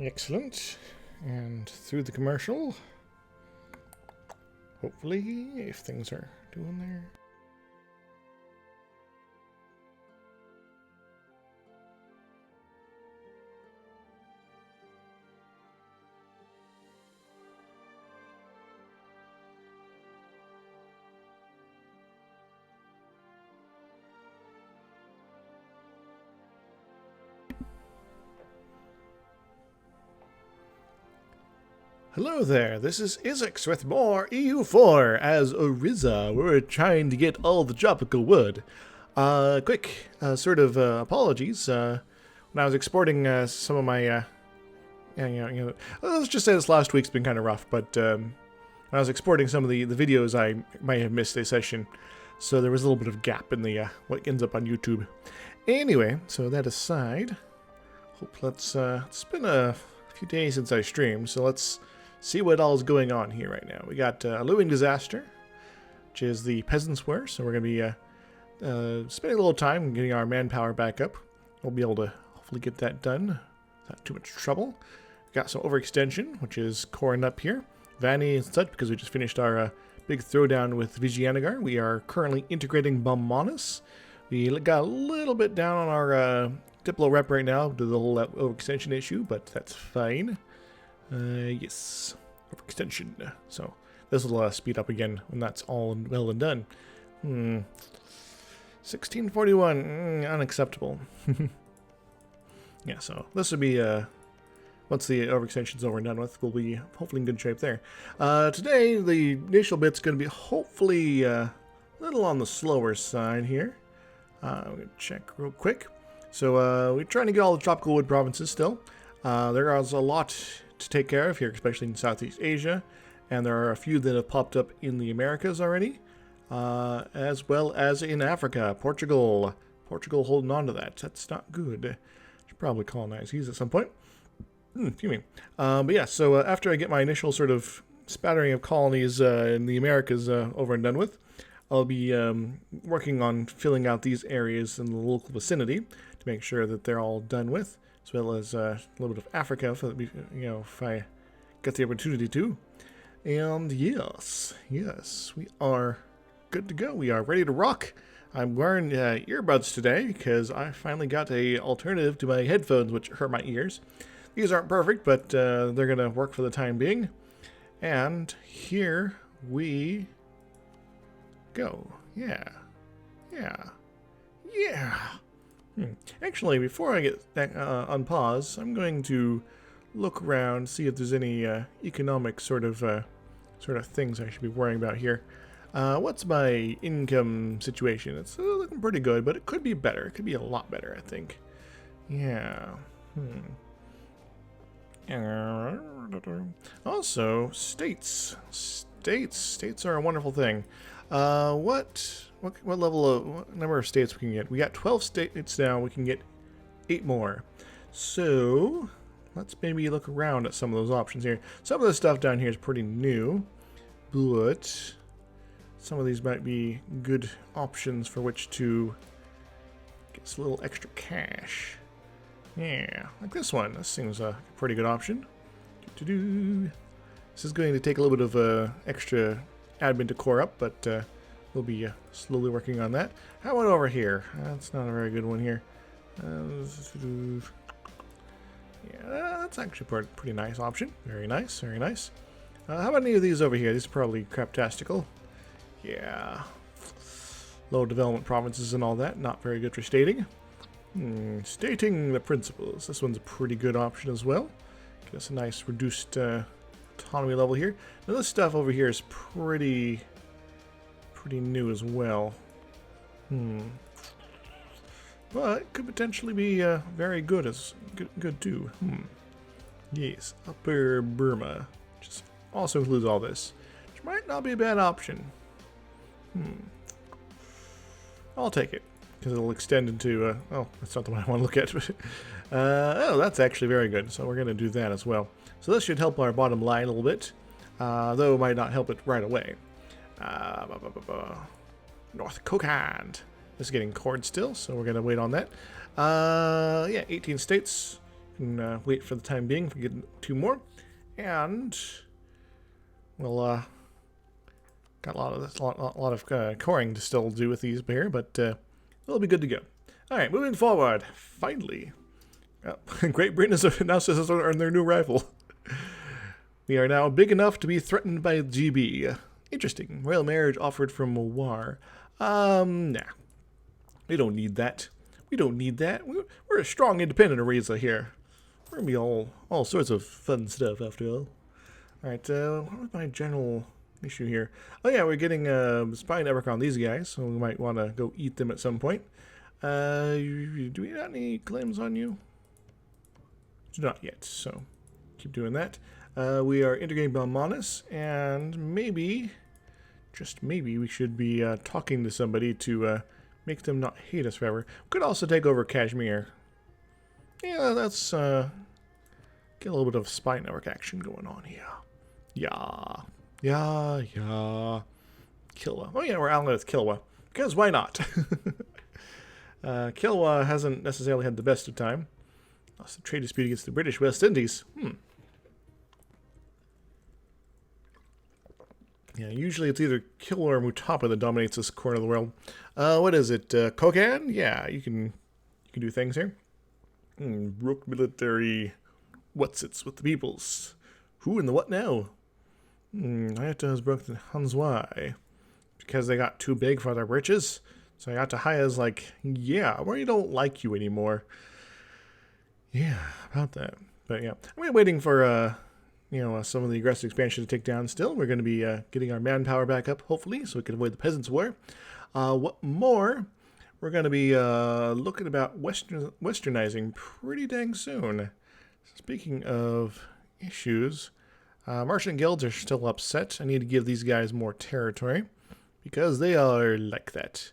Excellent. And through the commercial. Hopefully, if things are doing there. Hello there, this is Isaac with more EU4 as Orissa. We're trying to get all the tropical wood. Quick apologies. When I was exporting some of my, let's just say this last week's been kind of rough, but when I was exporting some of the videos, I might have missed a session. So there was a little bit of gap in the what ends up on YouTube. Anyway, so that aside, it's been a few days since I streamed, so let's see what all is going on here right now. We got a looming disaster, which is the peasants' war, so we're going to be spending a little time getting our manpower back up. We'll be able to hopefully get that done without too much trouble. We got some overextension, which is coring up here. Vanny and such, because we just finished our big throwdown with Vigianagar. We are currently integrating Bommonus. We got a little bit down on our Diplo rep right now due to the whole overextension issue, but that's fine. Yes, overextension. So this will speed up again when that's all well and done. 1641, unacceptable. Yeah, so this would be once the overextension's over and done with, we'll be hopefully in good shape there. Today the initial bit's going to be hopefully a little on the slower side here. I'm going to check real quick. So we're trying to get all the tropical wood provinces still. There is a lot to take care of here, especially in Southeast Asia, and there are a few that have popped up in the Americas already, as well as in Africa. Portugal holding on to that. That's not good. Should probably colonize these at some point. Excuse me. But yeah, so after I get my initial sort of spattering of colonies in the Americas over and done with, I'll be working on filling out these areas in the local vicinity to make sure that they're all done with, as well as a little bit of Africa, for if I get the opportunity to. And yes, we are good to go. We are ready to rock. I'm wearing earbuds today because I finally got a alternative to my headphones, which hurt my ears. These aren't perfect, but they're going to work for the time being. And here we go. Yeah. Actually, before I get on pause, I'm going to look around, see if there's any economic sort of things I should be worrying about here. What's my income situation? It's looking pretty good, but it could be better. It could be a lot better, I think. Yeah. Also, states. States are a wonderful thing. What number of states we can get? We got 12 states now. We can get 8 more. So let's maybe look around at some of those options here. Some of the stuff down here is pretty new, but some of these might be good options for which to get us a little extra cash. Yeah, like this one. This seems a pretty good option. This is going to take a little bit of extra admin to core up, but we'll be slowly working on that. How about over here? That's not a very good one here. Yeah, that's actually a pretty nice option. Very nice. How about any of these over here? These are probably craptastical. Yeah. Low development provinces and all that. Not very good for stating. Stating the principles. This one's a pretty good option as well. Get us a nice reduced autonomy level here. Now this stuff over here is pretty new as well. But could potentially be very good good too. Yes, Upper Burma, which also includes all this, which might not be a bad option. I'll take it because it'll extend into. Oh, that's not the one I want to look at. Oh, that's actually very good. So we're going to do that as well. So this should help our bottom line a little bit, though it might not help it right away. North Kokand. This is getting cored still, so we're going to wait on that. Yeah, 18 states. can wait for the time being if we get 2 more. And we'll got a lot of coring to still do with these here, but we'll be good to go. All right, moving forward. Finally, Great Britain has announced this on their new rival. We are now big enough to be threatened by GB. Interesting. Royal marriage offered from war. Nah. We don't need that. We don't need that. We're a strong, independent Orissa here. We're gonna be all sorts of fun stuff after all. All right. What was my general issue here? Oh yeah, we're getting a spy network on these guys, so we might want to go eat them at some point. Do we have any claims on you? Not yet. So keep doing that. We are integrating Belmonis, and maybe, just maybe, we should be talking to somebody to make them not hate us forever. We could also take over Kashmir. Yeah, let's get a little bit of spy network action going on here. Yeah. Kilwa. Oh yeah, we're allied with Kilwa. Because why not? Kilwa hasn't necessarily had the best of time. Lost the trade dispute against the British West Indies. Yeah, usually it's either Kilwa or Mutapa that dominates this corner of the world. What is it? Kokan? Yeah, you can do things here. Brook military whatsits with the peoples. Who and the what now? Ayata has broken the Hanswai because they got too big for their britches. So Ayata Haya's like, yeah, we don't like you anymore. Yeah, about that. But yeah, we're waiting for some of the aggressive expansion to take down still. We're going to be getting our manpower back up, hopefully, so we can avoid the Peasants' War. What more? We're going to be looking about westernizing pretty dang soon. Speaking of issues, merchant guilds are still upset. I need to give these guys more territory because they are like that.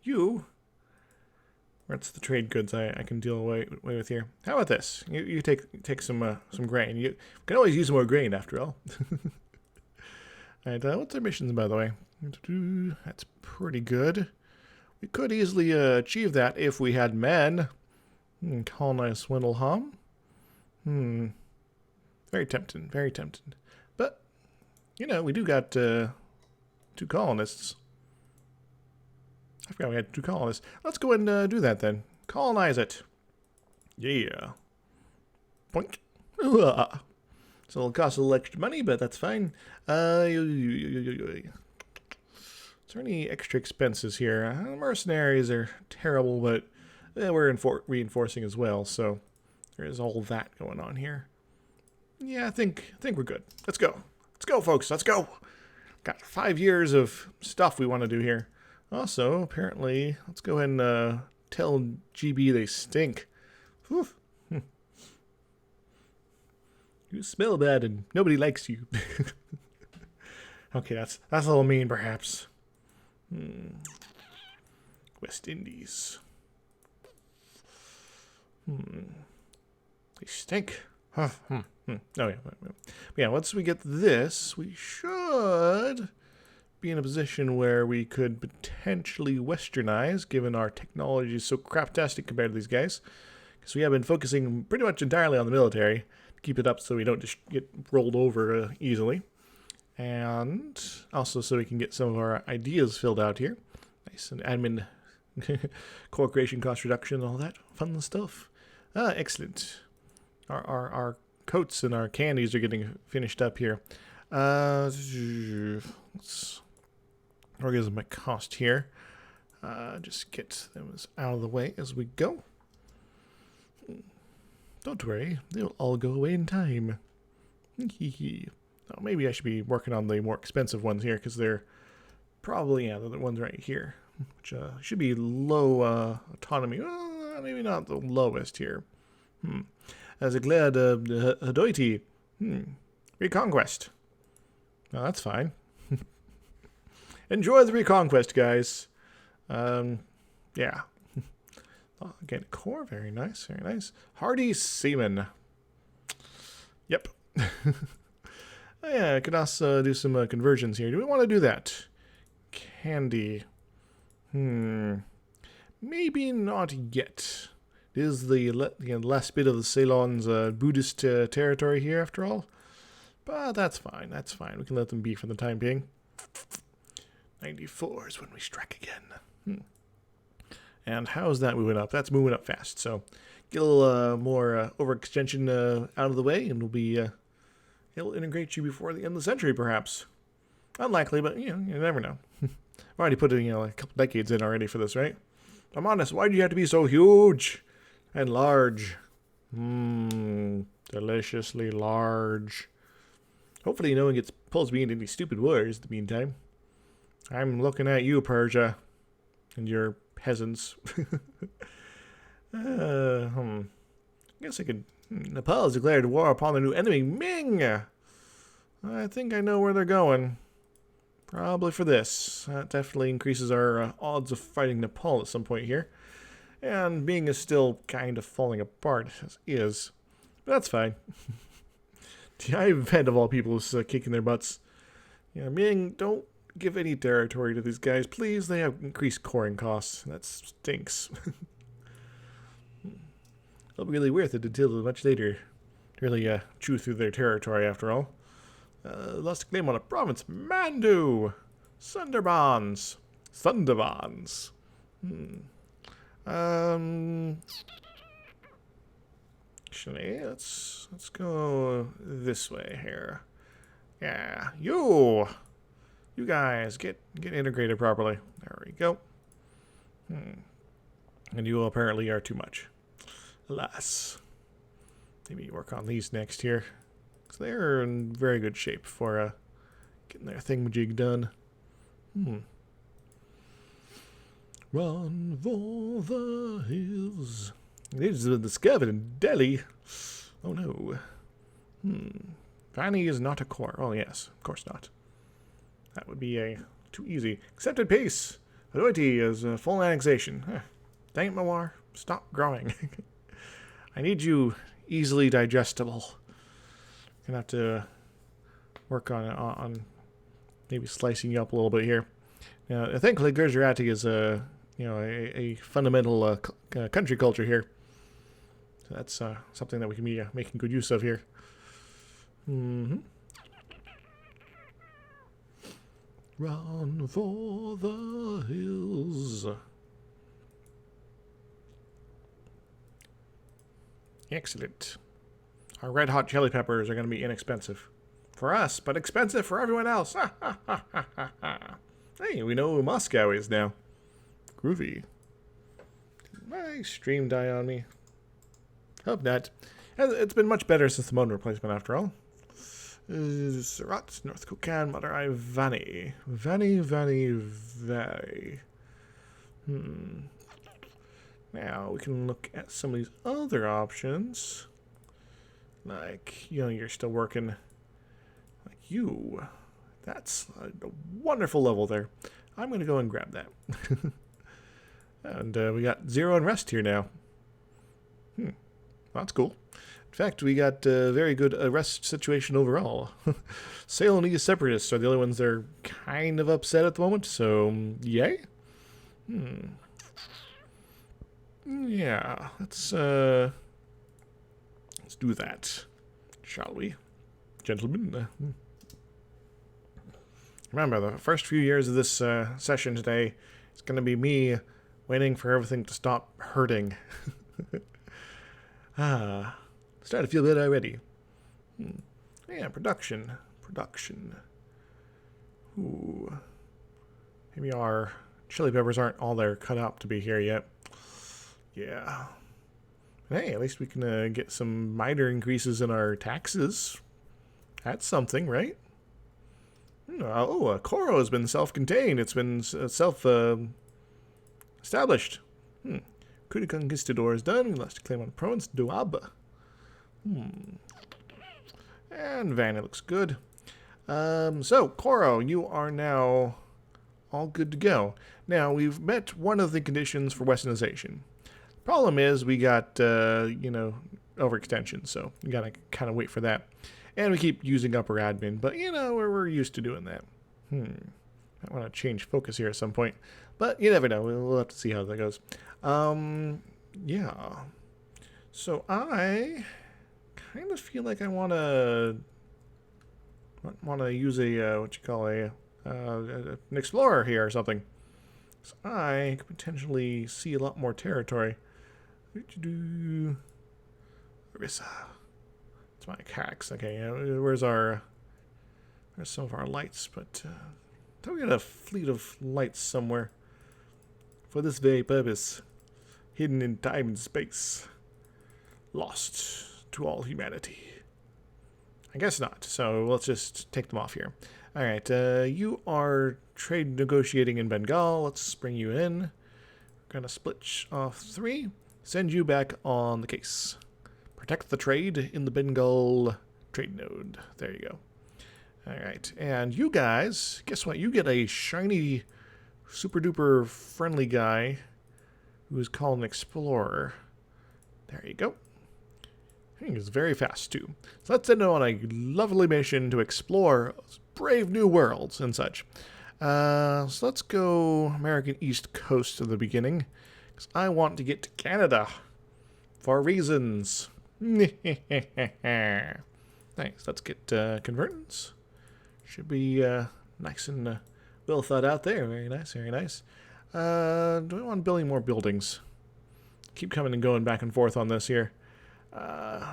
You... What's the trade goods I can deal away with here? How about this? You take some grain. You can always use more grain after all. And what's our missions, by the way? That's pretty good. We could easily achieve that if we had men. Colonize Swindleham. Very tempting, very tempting. But we do got 2 colonists. I forgot we had 2 colonists. Let's go ahead and do that then. Colonize it. Yeah. Point. So it'll cost a little extra money, but that's fine. Is there any extra expenses here? Mercenaries are terrible, but we're reinforcing as well, so there is all that going on here. Yeah, I think we're good. Let's go. Let's go, folks. Let's go. Got 5 years of stuff we want to do here. Also, apparently, let's go ahead and tell GB they stink. Whew. You smell bad and nobody likes you. Okay, that's a little mean, perhaps. West Indies. They stink. Oh, yeah, once we get this, we should be in a position where we could potentially westernize, given our technology is so craptastic compared to these guys. Because we have been focusing pretty much entirely on the military to keep it up so we don't just get rolled over easily. And also so we can get some of our ideas filled out here. Nice, and admin, core creation cost reduction, all that fun stuff. Excellent. Our coats and our candies are getting finished up here. Let's organize my cost here. Just get them out of the way as we go. Don't worry, they'll all go away in time. Oh, maybe I should be working on the more expensive ones here because they're probably, they're the ones right here, which should be low autonomy. Well, maybe not the lowest here. As a glad Hadoiti. Reconquest. Oh, that's fine. Enjoy the reconquest, guys. Yeah. Oh, again, core, very nice, very nice. Hardy Seaman. Yep. Oh, yeah, I could also do some conversions here. Do we want to do that? Candy. Maybe not yet. It is the last bit of the Ceylon's Buddhist territory here, after all. But that's fine. That's fine. We can let them be for the time being. 94 is when we strike again. And how's that moving up? That's moving up fast. So get a little more overextension out of the way, and we'll be it'll integrate you before the end of the century, perhaps. Unlikely, but you never know. I've already put a couple decades in already for this, right? I'm honest. Why do you have to be so huge and large? Deliciously large. Hopefully, no one pulls me into any stupid wars in the meantime. I'm looking at you, Persia, and your peasants. I guess I could. Nepal has declared war upon the new enemy, Ming. I think I know where they're going. Probably for this. That definitely increases our odds of fighting Nepal at some point here. And Ming is still kind of falling apart, as is. But that's fine. The event of all people is kicking their butts. Yeah, Ming, don't give any territory to these guys. Please, they have increased coring costs. That stinks. It'll be really worth it until much later to really chew through their territory, after all. Lost a claim on a province. Mandu! Sundarbans. Actually, let's go this way here. Yeah, you guys get integrated properly. There we go. And you apparently are too much. Alas. Maybe work on these next here. Because they're in very good shape for getting their thingamajig done. Run for the hills. It has been discovered in Delhi. Oh no. Vanny is not a core. Oh yes, of course not. That would be too easy. Accepted peace. Adwaiti is full annexation. Dang it, Mawar. Stop growing. I need you easily digestible. Gonna have to work on maybe slicing you up a little bit here. Now, I think Gujarati is a fundamental country culture here. So that's something that we can be making good use of here. Run for the hills. Excellent. Our red hot chili peppers are going to be inexpensive for us, but expensive for everyone else. Hey, we know who Moscow is now. Groovy. Did my stream die on me? Hope not. It's been much better since the modem replacement, after all. Surat, North Kukan, Madurai, Vanny. Vanny. Now we can look at some of these other options. Like, you're still working. Like you. That's a wonderful level there. I'm going to go and grab that. And we got 0 unrest here now. That's cool. In fact, we got a very good arrest situation overall. Ceylonese separatists are the only ones that are kind of upset at the moment, so yay. Yeah, let's do that, shall we, gentlemen? Remember, the first few years of this session today is going to be me waiting for everything to stop hurting. Starting to feel good already. Yeah, production. Ooh. Maybe our chili peppers aren't all they're cut out to be here yet. Yeah. Hey, at least we can get some minor increases in our taxes. That's something, right? Koro has been self-contained. It's been self-established. Coup de Conquistador is done. We lost a claim on province. Doab. And Vanna looks good. So, Koro, you are now all good to go. Now, we've met one of the conditions for westernization. Problem is, we got, overextension, so we gotta kind of wait for that. And we keep using upper admin, but, we're used to doing that. I want to change focus here at some point, but you never know. We'll have to see how that goes. Yeah. So I kind of feel like I want to use a what you call an explorer here or something. So I could potentially see a lot more territory. Orissa. It's my cax. Okay, where's some of our lights? But don't we got a fleet of lights somewhere for this very purpose, hidden in time and space, lost to all humanity. I guess not. So let's just take them off here. All right, you are trade negotiating in Bengal. Let's bring you in. We're gonna split off 3. Send you back on the case. Protect the trade in the Bengal trade node. There you go. All right, and you guys, guess what? You get a shiny, super duper friendly guy who is called an explorer. There you go. He's very fast too. So let's send him on a lovely mission to explore brave new worlds and such. So let's go American East Coast to the beginning, because I want to get to Canada for reasons. Thanks. Let's get convertants. Should be nice and well thought out there. Very nice, very nice. Do we want building more buildings? Keep coming and going back and forth on this here.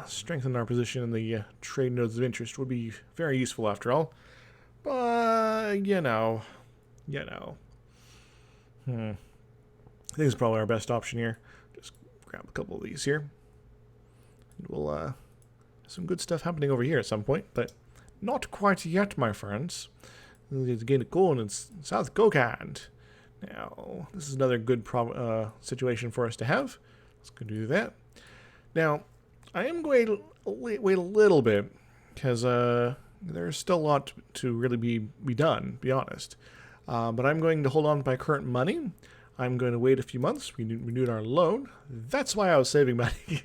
Strengthen our position in the trade nodes of interest would be very useful after all. But, you know. I think it's probably our best option here. Just grab a couple of these here. And we'll have some good stuff happening over here at some point, but not quite yet, my friends. It's getting cool in South Gokand. Now, this is another good situation for us to have. Let's go do that. Now, I am going to wait a little bit, because there's still a lot to really be done, to be honest. But I'm going to hold on to my current money. I'm going to wait a few months. We renewed our loan. That's why I was saving money.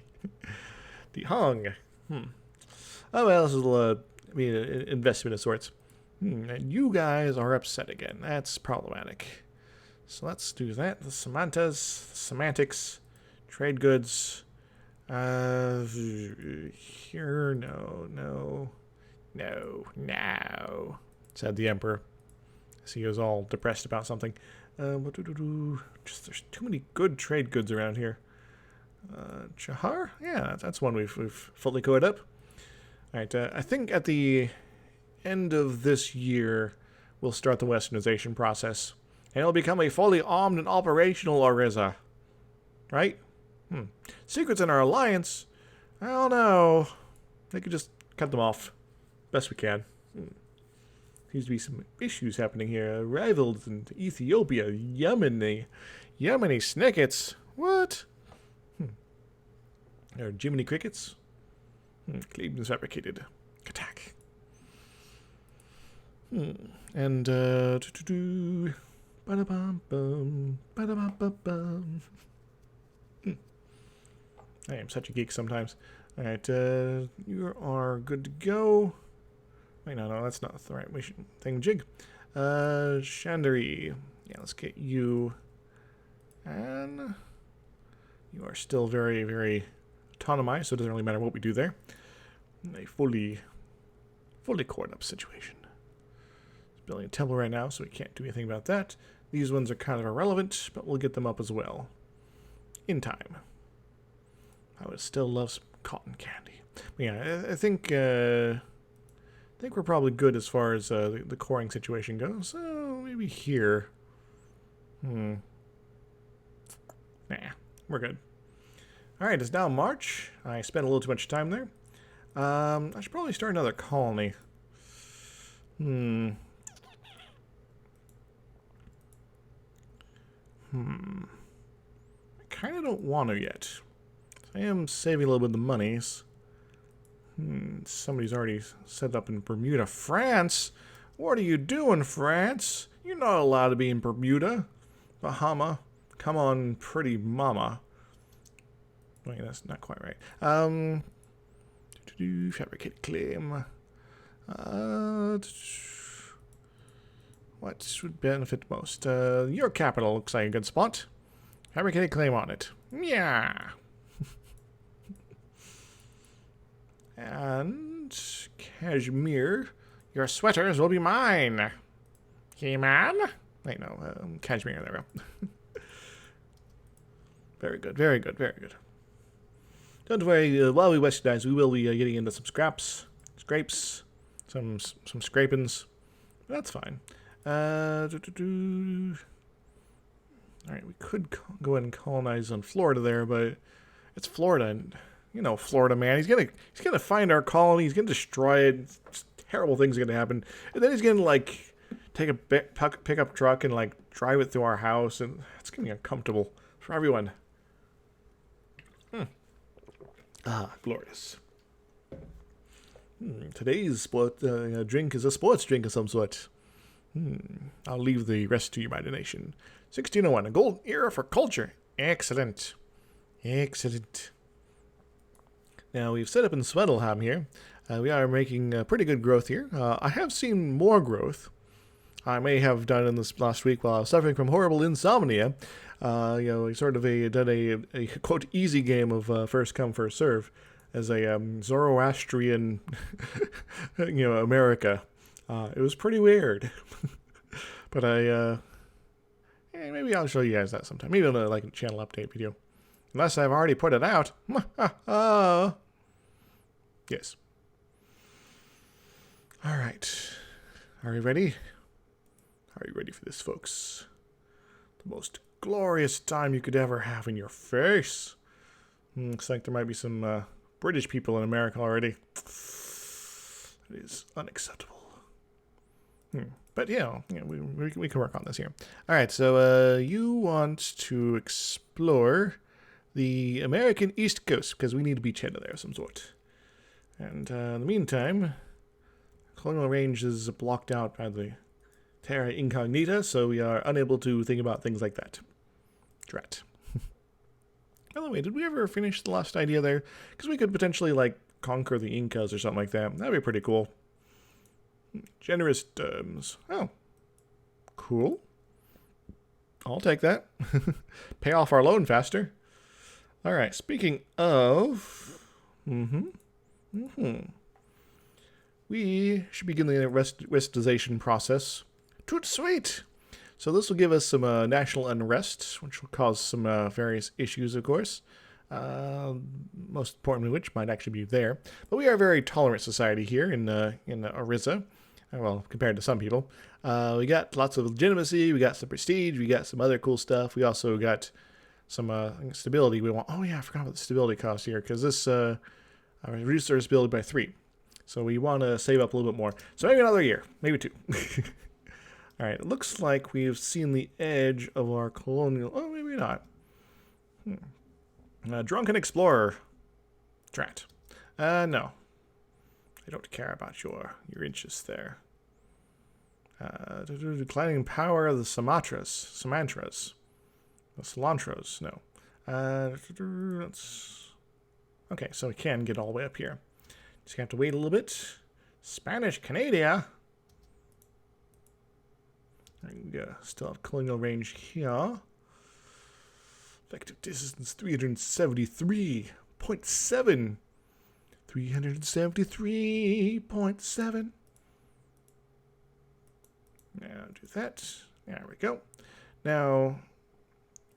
The Hong. Oh, well, this is an investment of sorts. And you guys are upset again. That's problematic. So let's do that. The semantics, trade goods. Here, no, said the Emperor. So he was all depressed about something. Just there's too many good trade goods around here. Chahar? Yeah, that's one we've fully coded up. Alright, I think at the end of this year, we'll start the westernization process. And it'll become a fully armed and operational Orissa. Right? Secrets in our alliance? I don't know. They could just cut them off. Best we can. Seems to be some issues happening here. Rivals in Ethiopia. Yemeni snickets. What? Or Jiminy crickets? Claims fabricated. Attack. And, ba-da-bum-bum. Ba-da-bum-bum-bum. I am such a geek sometimes. Alright, you are good to go. Wait, no, that's not the right thing. Jig. Chandari. Yeah, let's get you. And you are still very, very autonomized, so it doesn't really matter what we do there. A fully cored up situation. It's building a temple right now, so we can't do anything about that. These ones are kind of irrelevant, but we'll get them up as well. In time. I would still love some cotton candy. But yeah, I think we're probably good as far as the coring situation goes. So maybe here. Nah, we're good. All right, it's now March. I spent a little too much time there. I should probably start another colony. I kind of don't want to yet. I am saving a little bit of the monies. Somebody's already set up in Bermuda. France? What are you doing, France? You're not allowed to be in Bermuda. Bahama. Come on, pretty mama. Wait, that's not quite right. Fabricated claim. What would benefit most? Your capital looks like a good spot. Fabricated claim on it. Yeah. And cashmere, your sweaters will be mine. He-Man? Wait, no, cashmere, there we go. Very good, very good, very good. Don't worry, while we westernize, we will be getting into some scrapes, some scrapings. That's fine. Alright, we could go ahead and colonize on Florida there, but it's Florida, and you know Florida, man. He's gonna find our colony, he's gonna destroy it. Just terrible things are gonna happen, and then he's gonna like take a pickup truck and like drive it through our house, and it's gonna be uncomfortable for everyone. Glorious. Today's drink is a sports drink of some sort. I'll leave the rest to your imagination. 1601, a golden era for culture. Excellent. Excellent. Now, we've set up in Swedelham here. We are making pretty good growth here. I have seen more growth. I may have done in this last week while I was suffering from horrible insomnia. Sort of done a quote easy game of first come first serve as a Zoroastrian, America. It was pretty weird, but maybe I'll show you guys that sometime. Maybe on a channel update video, unless I've already put it out. Yes. All right. Are you ready? Are you ready for this, folks? The most glorious time you could ever have in your face. Looks like there might be some British people in America already. It is unacceptable. But we can work on this here. All right, so you want to explore the American East Coast because we need a beachhead there of some sort. And in the meantime, colonial range is blocked out by the terra incognita, so we are unable to think about things like that. Drat. By the way, did we ever finish the last idea there? Because we could potentially, conquer the Incas or something like that. That'd be pretty cool. Generous terms. Oh. Cool. I'll take that. Pay off our loan faster. Alright, speaking of... We should begin the westization process. Toot sweet! So this will give us some national unrest, which will cause some various issues, of course. Most importantly, which might actually be there. But we are a very tolerant society here in Orissa. Well, compared to some people. We got lots of legitimacy, we got some prestige, we got some other cool stuff. We also got some stability we want. Oh yeah, I forgot about the stability cost here, because this reduced our stability by 3. So we want to save up a little bit more. So maybe another year, maybe 2. Alright, it looks like we've seen the edge of our colonial... Oh, maybe not. Drunken Explorer. Drat. No. I don't care about your interests there. Declining power of the Sumantras. The Cilantros, no. Okay, so we can get all the way up here. Just have to wait a little bit. Spanish Canada. And still have colonial range here. Effective distance 373.7. 373.7. Now do that. There we go. Now,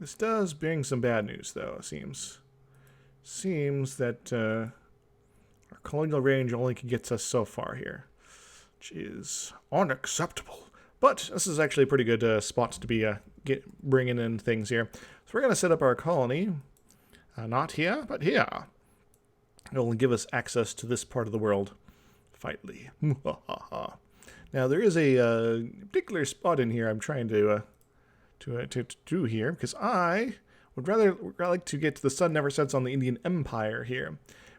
this does bring some bad news, though, it seems. Seems that our colonial range only can get us so far here, which is unacceptable. But this is actually a pretty good spot to be bringing in things here. So we're going to set up our colony, not here, but here. It will give us access to this part of the world. Fightly. Now there is a particular spot in here I'm trying to do here, because I would rather like to get to the sun never sets on the Indian Empire here.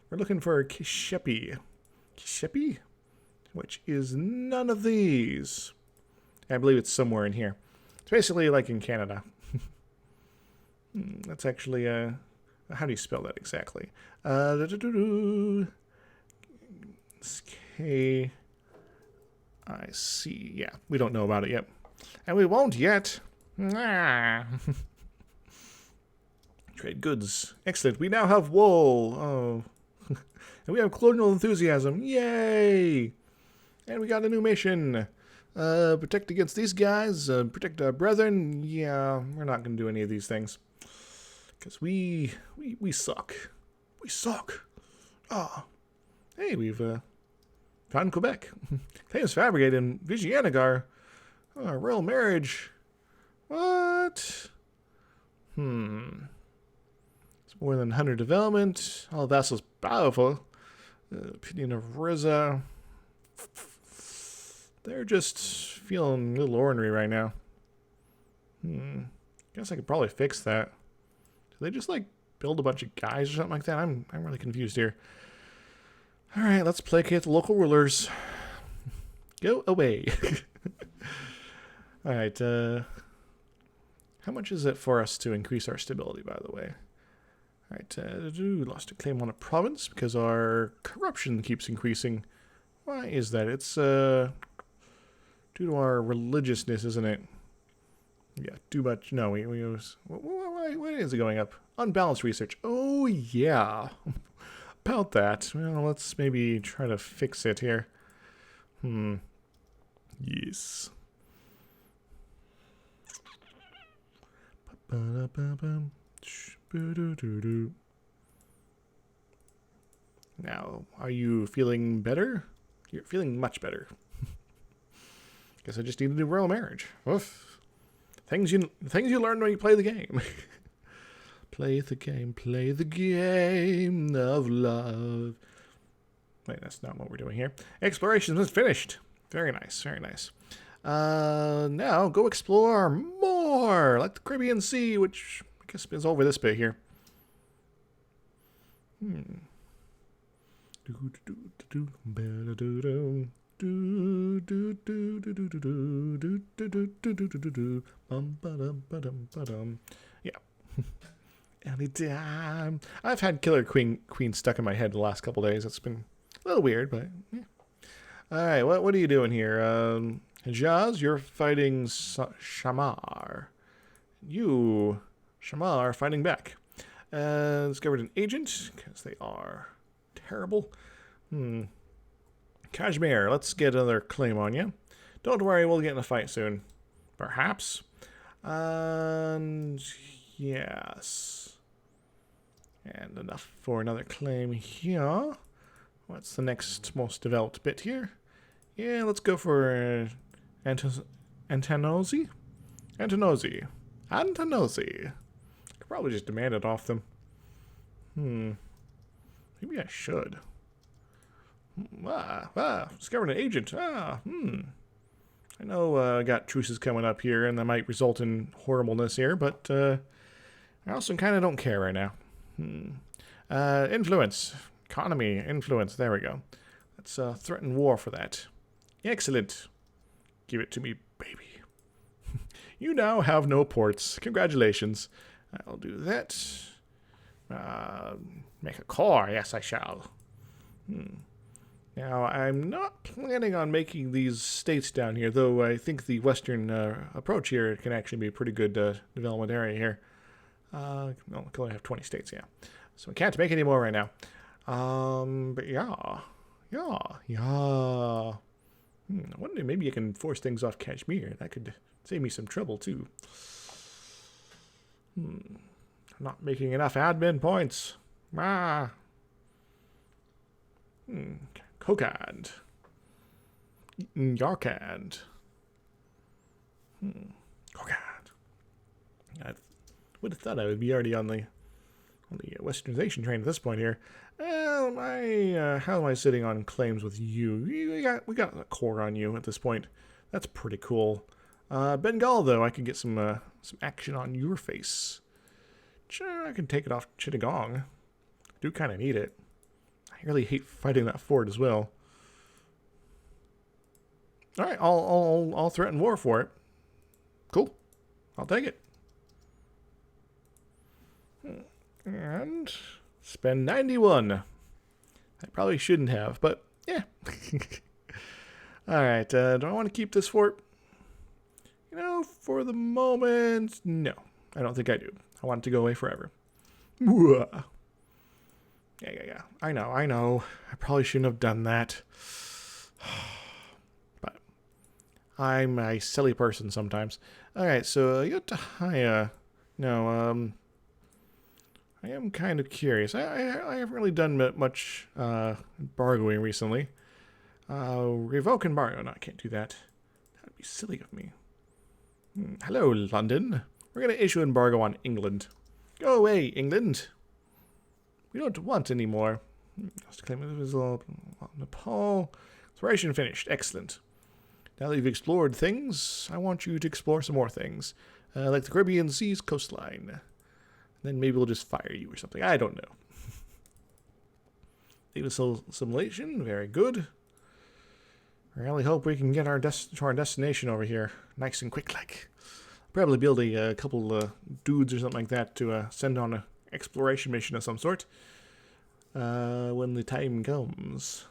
We're looking for Kishepi. Kishepi? Which is none of these. I believe it's somewhere in here. It's basically like in Canada. That's actually how do you spell that exactly? K-I-C. Yeah, we don't know about it yet. And we won't yet. Trade goods. Excellent. We now have wool. Oh. And we have colonial enthusiasm. Yay! And we got a new mission. Protect against these guys. Protect our brethren. Yeah, we're not going to do any of these things. Because we suck. We suck. Ah. Hey, we've found Quebec. Claims fabricated in Vigianagar. Royal marriage. What? It's more than 100 development. All vassals powerful. Opinion of Orissa. They're just feeling a little ornery right now. Guess I could probably fix that. Do they just like build a bunch of guys or something like that? I'm really confused here. All right, let's placate the local rulers. Go away. All right. How much is it for us to increase our stability, by the way? All right. Lost a claim on a province because our corruption keeps increasing. Why is that? It's due to our religiousness, isn't it? Yeah, too much. No, we use. Why is it going up? Unbalanced research. Oh, yeah. About that. Well, let's maybe try to fix it here. Yes. Now, are you feeling better? You're feeling much better. Guess I just need to do royal marriage. Oof. Things you learn when you play the game. Play the game of love. Wait, that's not what we're doing here. Exploration is finished. Very nice, very nice. Now go explore more, like the Caribbean Sea, which I guess is over this bit here. Yeah. Anytime. I've had Killer Queen stuck in my head the last couple days. It's been a little weird, but yeah. All right, what are you doing here? Jaz, you're fighting Shamar. You, Shamar, are fighting back. Discovered an agent, because they are terrible. Kashmir, let's get another claim on you. Don't worry, we'll get in a fight soon. Perhaps. And yes. And enough for another claim here. What's the next most developed bit here? Yeah, let's go for Antanosi. I could probably just demand it off them. Maybe I should. Discovered an agent. I know I got truces coming up here, and that might result in horribleness here, but I also kind of don't care right now. Influence. Economy. Influence. There we go. Let's threaten war for that. Excellent. Give it to me, baby. You now have no ports. Congratulations. I'll do that. Make a core. Yes, I shall. Now, I'm not planning on making these states down here, though I think the western approach here can actually be a pretty good development area here. No, I can only have 20 states, yeah. So I can't make any more right now. But yeah. I wonder, maybe I can force things off Kashmir. That could save me some trouble, too. I'm not making enough admin points. Kokand. Yarkand. Kokand. I would have thought I would be already on the westernization train at this point here. Well, how am I sitting on claims with you? We got a core on you at this point. That's pretty cool. Bengal, though, I could get some action on your face. Sure, I can take it off Chittagong. I do kind of need it. I really hate fighting that fort as well. All right, I'll threaten war for it. Cool, I'll take it. And spend 91. I probably shouldn't have, but yeah. All right, do I want to keep this fort? You know, for the moment, no. I don't think I do. I want it to go away forever. Yeah. I know. I probably shouldn't have done that. But I'm a silly person sometimes. Alright, so Yotahaya. No, I am kind of curious. I haven't really done much embargoing recently. Revoke embargo. No, I can't do that. That would be silly of me. Hello, London. We're going to issue embargo on England. Go away, England. We don't want any more. Nepal. Exploration finished. Excellent. Now that you've explored things, I want you to explore some more things. Like the Caribbean Sea's coastline. Then maybe we'll just fire you or something. I don't know. Data simulation. Very good. I really hope we can get to our destination over here. Nice and quick like. Probably build a couple dudes or something like that to send on an exploration mission of some sort. When the time comes.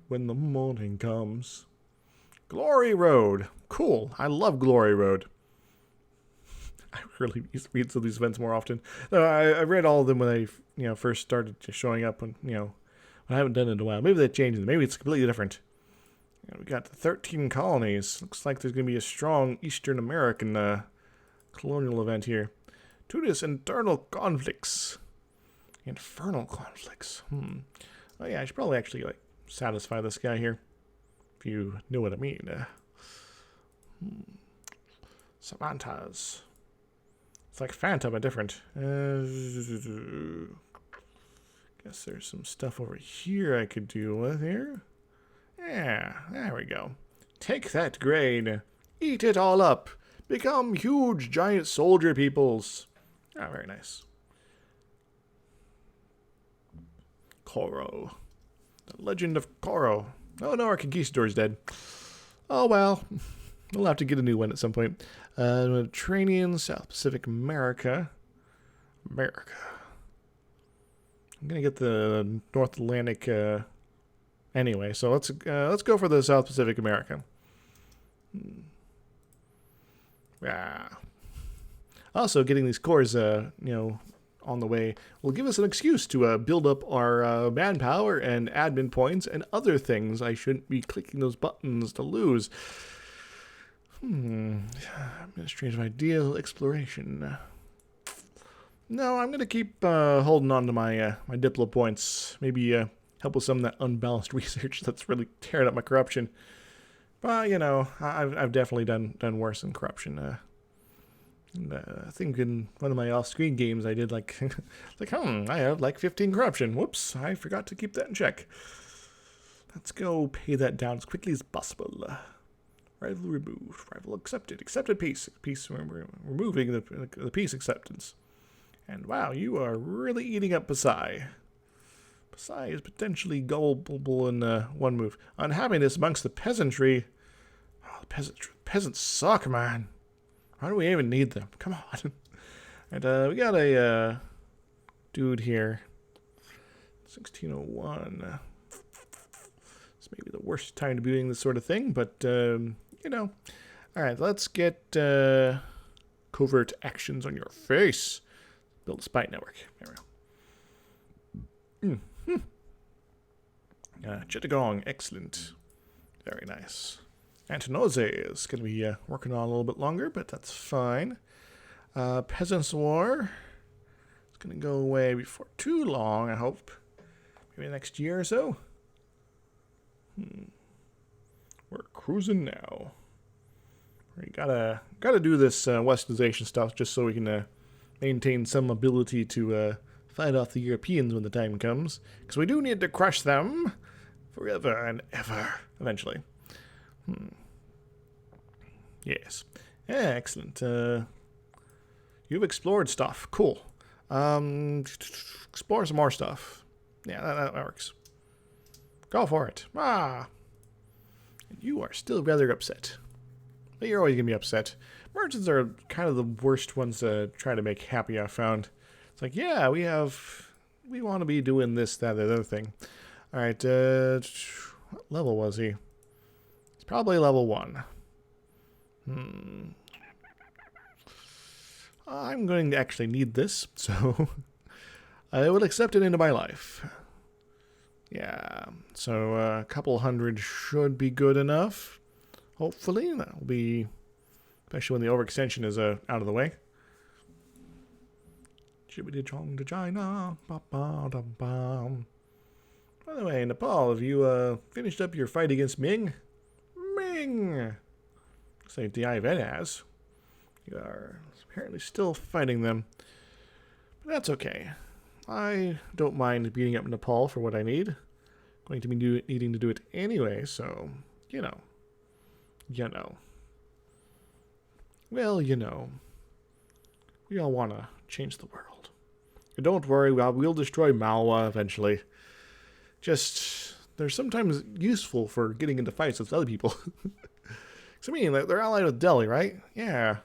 When the morning comes. Glory Road. Cool. I love Glory Road. I really used to read some of these events more often. I read all of them when I first started showing up, and when I haven't done it in a while. Maybe they changed it. Maybe it's completely different. We got the 13 colonies. Looks like there's going to be a strong Eastern American colonial event here. To this internal conflicts. Infernal conflicts. Oh yeah, I should probably actually satisfy this guy here. If you know what I mean. Samantas. It's like Phantom, but different. Guess there's some stuff over here I could deal with here. Yeah, there we go. Take that grain. Eat it all up. Become huge, giant soldier peoples. Ah, very nice. Koro. The Legend of Koro. Oh no, our conquistador's dead. Oh well. We'll have to get a new one at some point. Mediterranean, South Pacific, America. I'm gonna get the North Atlantic anyway. So let's go for the South Pacific, America. Yeah. Also, getting these cores, on the way will give us an excuse to build up our manpower and admin points and other things. I shouldn't be clicking those buttons to lose. Administrative ideal exploration. No, I'm gonna keep holding on to my my Diplo points. Maybe help with some of that unbalanced research that's really tearing up my corruption. But I've definitely done worse in corruption. I think in one of my off-screen games I did I have 15 corruption. Whoops, I forgot to keep that in check. Let's go pay that down as quickly as possible. Rival removed. Rival accepted. Accepted peace. Peace. Removing the peace acceptance. And wow, you are really eating up Pasai. Pasai is potentially gullible in one move. Unhappiness amongst the peasantry. Oh, the peasants suck, man. Why do we even need them? Come on. And we got a dude here. 1601. It's maybe the worst time to be doing this sort of thing, but Alright, let's get covert actions on your face. Build a spy network. There we go. Chittagong, excellent. Very nice. Antonose is going to be working on a little bit longer, but that's fine. Peasants' War. It's going to go away before too long, I hope. Maybe next year or so. We're cruising now. We gotta do this westernization stuff just so we can maintain some ability to fight off the Europeans when the time comes. Because we do need to crush them forever and ever, eventually. Yes. Yeah, excellent. You've explored stuff. Cool. Explore some more stuff. Yeah, that works. Go for it. You are still rather upset. But you're always going to be upset. Merchants are kind of the worst ones to try to make happy, I've found. It's like, yeah, we want to be doing this, that, the other thing. Alright, what level was he? He's probably level 1. I'm going to actually need this, so I will accept it into my life. Yeah, so a couple hundred should be good enough. Hopefully, that'll be, especially when the overextension is out of the way. Chibbity-chong to China. Ba-ba-dum-bum. By the way, Nepal, have you finished up your fight against Ming? Ming! Looks like DIVN has. You are apparently still fighting them. But that's okay. I don't mind beating up Nepal for what I need. Going to be needing to do it anyway, so, you know. You know. Well, you know. We all want to change the world. And don't worry, we'll destroy Malwa eventually. Just, they're sometimes useful for getting into fights with other people. I mean, they're allied with Delhi, right? Yeah.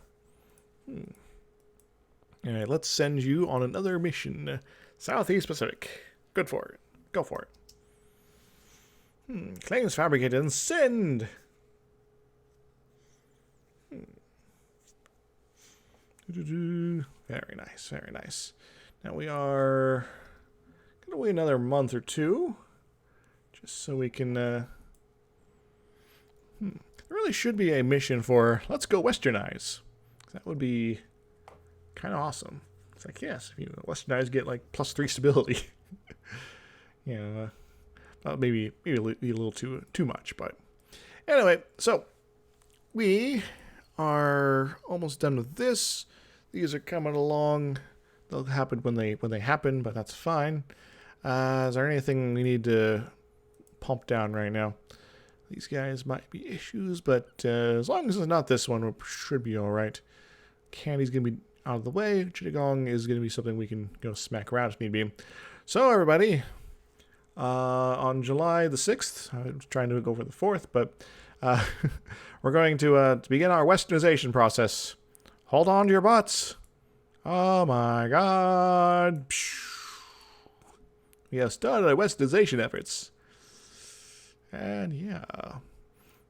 Alright, let's send you on another mission. Southeast Pacific. Good for it. Go for it. Claims fabricated and send! Very nice, very nice. Now we are going to wait another month or two. Just so we can... There really should be a mission for let's go westernize. That would be kind of awesome. It's like, yes, if you westernize, get like +3 stability. Yeah, maybe a little too much, but anyway. So we are almost done with this. These are coming along. They'll happen when they happen, but that's fine. Is there anything we need to pump down right now? These guys might be issues, but as long as it's not this one, we should be all right. Candy's going to be out of the way. Chittagong is going to be something we can go smack around if need be. So, everybody, on July the 6th, I was trying to go for the 4th, but we're going to begin our westernization process. Hold on to your butts. Oh, my God. We have started our westernization efforts. And yeah.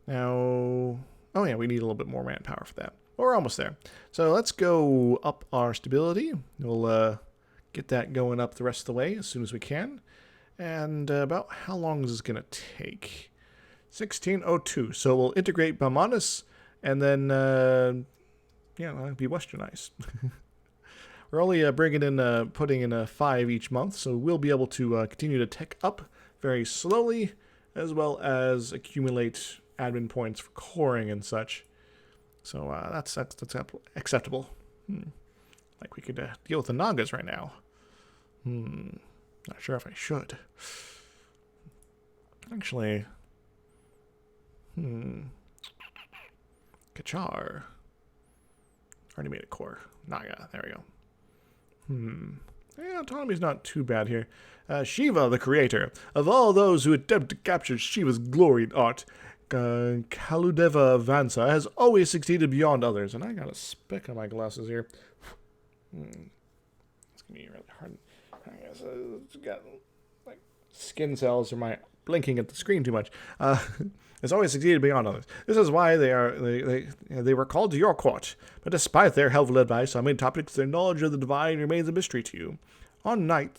Now, oh yeah, we need a little bit more manpower for that. But we're almost there. So let's go up our stability. We'll get that going up the rest of the way as soon as we can. And about how long is this going to take? 1602. So we'll integrate Bamanas and then, yeah, that'll be westernized. We're only putting in 5 each month, so we'll be able to continue to tech up very slowly, as well as accumulate admin points for coring and such. So that's acceptable. Like we could deal with the Nagas right now. Not sure if I should. Actually, Kachar. Already made a core. Naga, there we go. Yeah, autonomy's not too bad here. Shiva, the creator. Of all those who attempt to capture Shiva's glory in art, Kaludeva Vansa has always succeeded beyond others. And I got a speck on my glasses here. It's going to be really hard. I guess it's got, like, skin cells or my blinking at the screen too much. Has always succeeded beyond others. This is why they were called to your court. But despite their helpful advice on many topics, their knowledge of the divine remains a mystery to you. One night,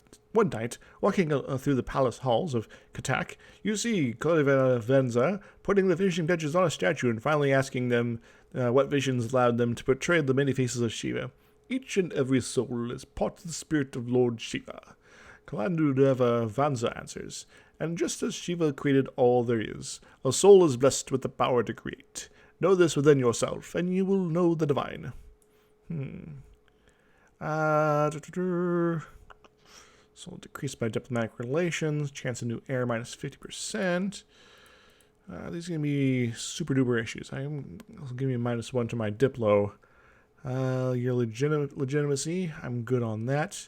walking through the palace halls of Katak, you see Kaludeva Vansa putting the finishing touches on a statue and finally asking them what visions allowed them to portray the many faces of Shiva. Each and every soul is part of the spirit of Lord Shiva. Kaludeva Vansa answers, and just as Shiva created all there is, a soul is blessed with the power to create. Know this within yourself, and you will know the divine. So decreased by diplomatic relations, chance of new heir minus 50%. These are going to be super duper issues. I'll give you a -1 to my diplo. Your legitimacy, I'm good on that.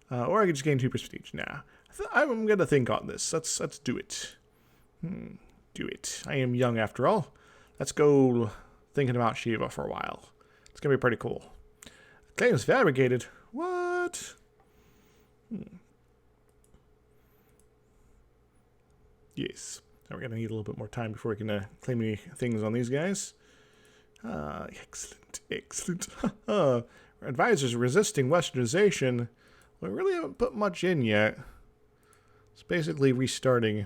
Or I could just gain 2 prestige. Nah. I'm going to think on this. Let's do it. Do it. I am young after all. Let's go thinking about Shiva for a while. It's going to be pretty cool. Claims fabricated. What? Yes. Now we're going to need a little bit more time before we can claim any things on these guys. Excellent. Excellent. Advisors resisting westernization. We really haven't put much in yet. It's basically restarting.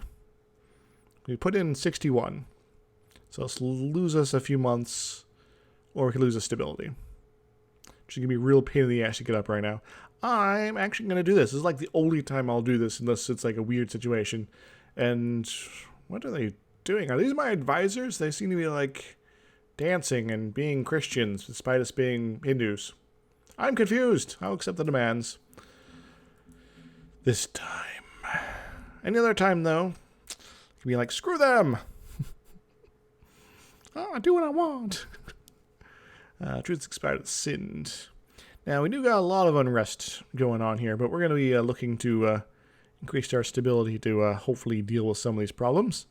We put in 61. So let's lose us a few months, or we could lose a stability. Which is going to be a real pain in the ass to get up right now. I'm actually going to do this. This is like the only time I'll do this unless it's like a weird situation. And what are they doing? Are these my advisors? They seem to be like dancing and being Christians despite us being Hindus. I'm confused. I'll accept the demands. This time. Any other time, though, you can be like, screw them. I do what I want. Truth's expired, sinned. Now, we do got a lot of unrest going on here, but we're going to be looking to increase our stability to hopefully deal with some of these problems.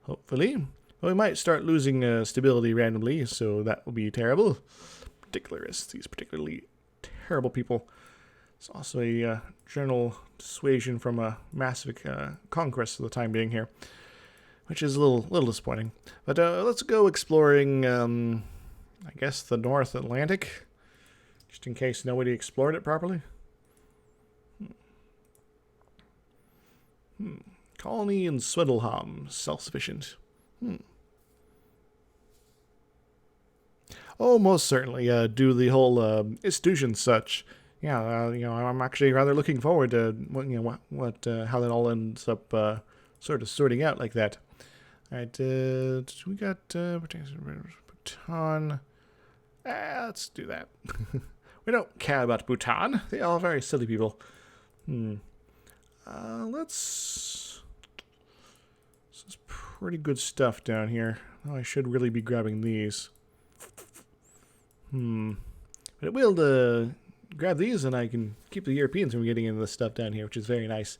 Hopefully. Well, we might start losing stability randomly, so that will be terrible. Particularists, these particularly terrible people. It's also a general dissuasion from a massive conquest for the time being here, which is a little disappointing. But let's go exploring, I guess, the North Atlantic. Just in case nobody explored it properly. Colony in Swindleham. Self-sufficient. Oh, most certainly. Do the whole institution such. Yeah, I'm actually rather looking forward to how that all ends up sort of sorting out like that. All right, we got Bhutan. Let's do that. We don't care about Bhutan. They are very silly people. This is pretty good stuff down here. Oh, I should really be grabbing these. But it will grab these, and I can keep the Europeans from getting into this stuff down here, which is very nice.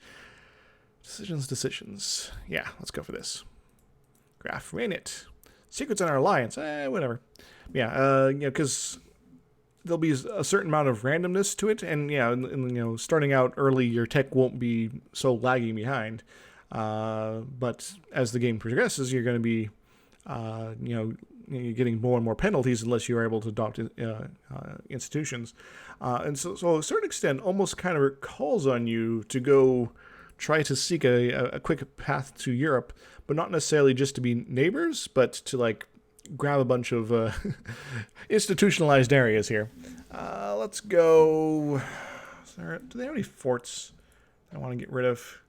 Decisions. Yeah, let's go for this. Graph, rain it. Secrets in our alliance. Whatever. Yeah, because there'll be a certain amount of randomness to it, and yeah, and starting out early, your tech won't be so lagging behind. But as the game progresses, you're going to be, you're getting more and more penalties unless you're able to adopt institutions. And so to a certain extent, almost kind of calls on you to go try to seek a quick path to Europe, but not necessarily just to be neighbors, but to like grab a bunch of institutionalized areas here. Let's go. Do they have any forts I want to get rid of?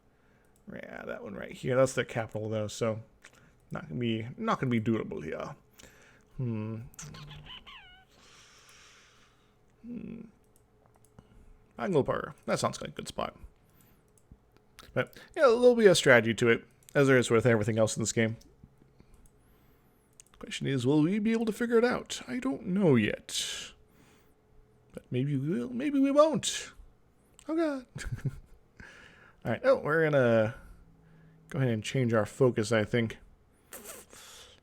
Yeah, that one right here. That's their capital, though, so not gonna be doable here. Bangalore. That sounds like a good spot. But yeah, there'll be a strategy to it, as there is with everything else in this game. Question is, will we be able to figure it out? I don't know yet. But maybe we will, maybe we won't. Oh god. Alright, we're gonna go ahead and change our focus, I think.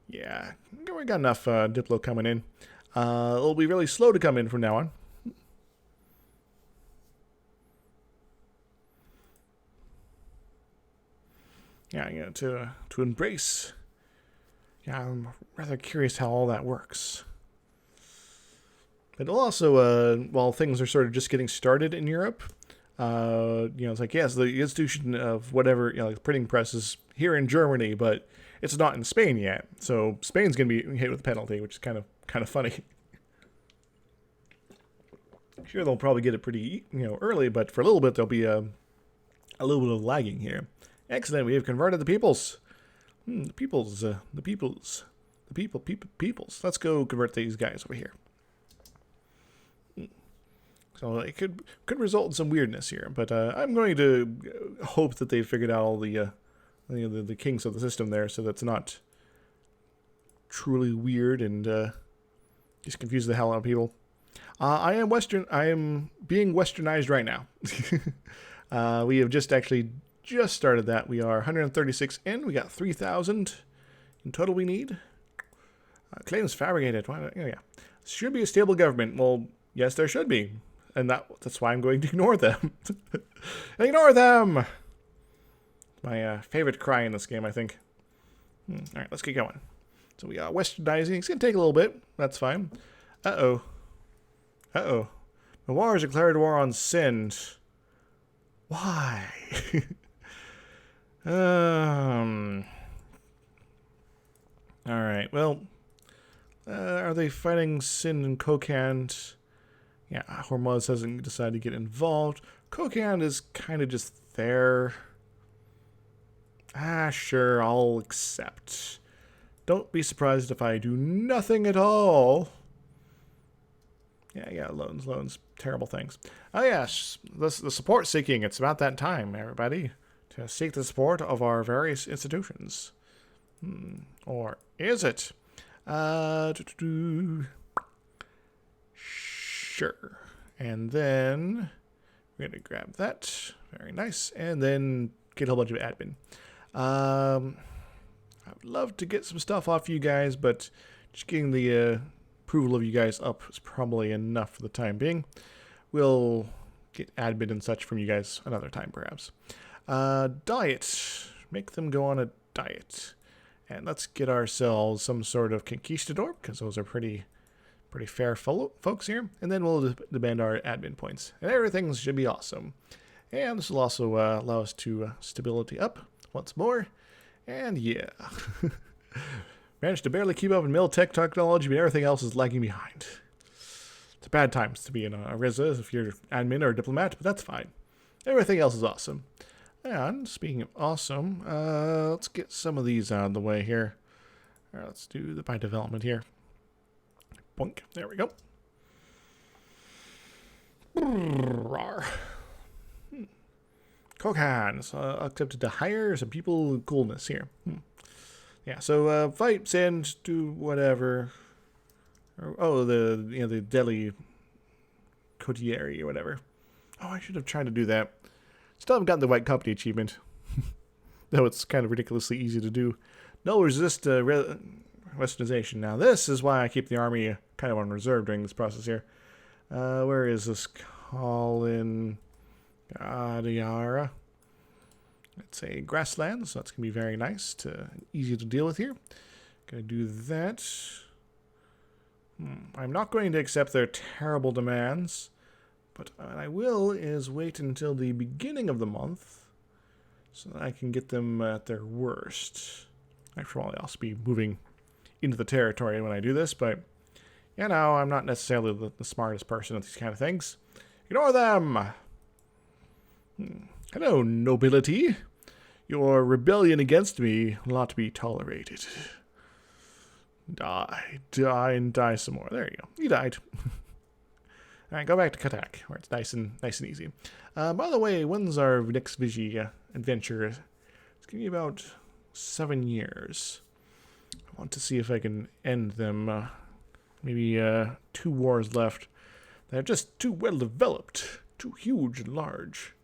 Yeah, we got enough Diplo coming in. It'll be really slow to come in from now on. Yeah, to embrace. Yeah, I'm rather curious how all that works. But it'll also, while things are sort of just getting started in Europe, it's like, yes, the institution of whatever, like the printing press is here in Germany, but it's not in Spain yet. So Spain's going to be hit with a penalty, which is kind of funny. Sure, they'll probably get it pretty, early, but for a little bit there'll be a little bit of lagging here. Excellent, we have converted the peoples. The peoples. Let's go convert these guys over here. So it could result in some weirdness here, but I'm going to hope that they figured out all the kinks of the system there, so that's not truly weird and just confuse the hell out of people. I am being westernized right now. We have just started that. We are 136 in. We got 3,000 in total we need. Claims fabricated. Yeah. Should be a stable government. Well, yes, there should be. And that's why I'm going to ignore them. Ignore them! My favorite cry in this game, I think. Alright, let's get going. So we are westernizing. It's going to take a little bit. That's fine. Uh-oh. Nawar has declared war on Sind. Why? um. All right. Well, are they fighting Sin and Kokand? Yeah, Hormuz hasn't decided to get involved. Kokand is kind of just there. Sure, I'll accept. Don't be surprised if I do nothing at all. Yeah, loans, terrible things. Oh yes, the support seeking, it's about that time, everybody, to seek the support of our various institutions. Or is it? Sure. And then we're going to grab that. Very nice. And then get a whole bunch of admin. I would love to get some stuff off you guys, but just getting the approval of you guys up is probably enough for the time being. We'll get admin and such from you guys another time, perhaps. Diet. Make them go on a diet. And let's get ourselves some sort of conquistador, because those are pretty fair folks here. And then we'll demand our admin points. And everything should be awesome. And this will also allow us to stability up once more. And yeah. Managed to barely keep up in mill tech technology, but everything else is lagging behind. It's a bad times to be in Orissa if you're admin or diplomat, but that's fine. Everything else is awesome. And speaking of awesome, let's get some of these out of the way here. All right, let's do the by development here. Boink. There we go. Kokans accepted to hire some people. Coolness here. Yeah. So fight, send, do whatever. Oh, the Delhi Cotieri or whatever. Oh, I should have tried to do that. Still haven't gotten the White Company achievement. Though it's kind of ridiculously easy to do. No resist westernization. Now this is why I keep the army kind of on reserve during this process here. Where is this Colin Gadiara? It's a grassland, so that's going to be very nice, easy to deal with here. Gonna do that. I'm not going to accept their terrible demands. But what I will is wait until the beginning of the month so that I can get them at their worst. After all, I'll also be moving into the territory when I do this, but, you know, I'm not necessarily the smartest person at these kind of things. Ignore them! Hello, nobility. Your rebellion against me will not be tolerated. Die, and die some more. There you go. You died. All right, go back to Katak, where it's nice and easy. By the way, when's our next Vigi adventure? It's going to be about 7 years. I want to see if I can end them. Maybe 2 wars left. They're just too well developed, too huge and large.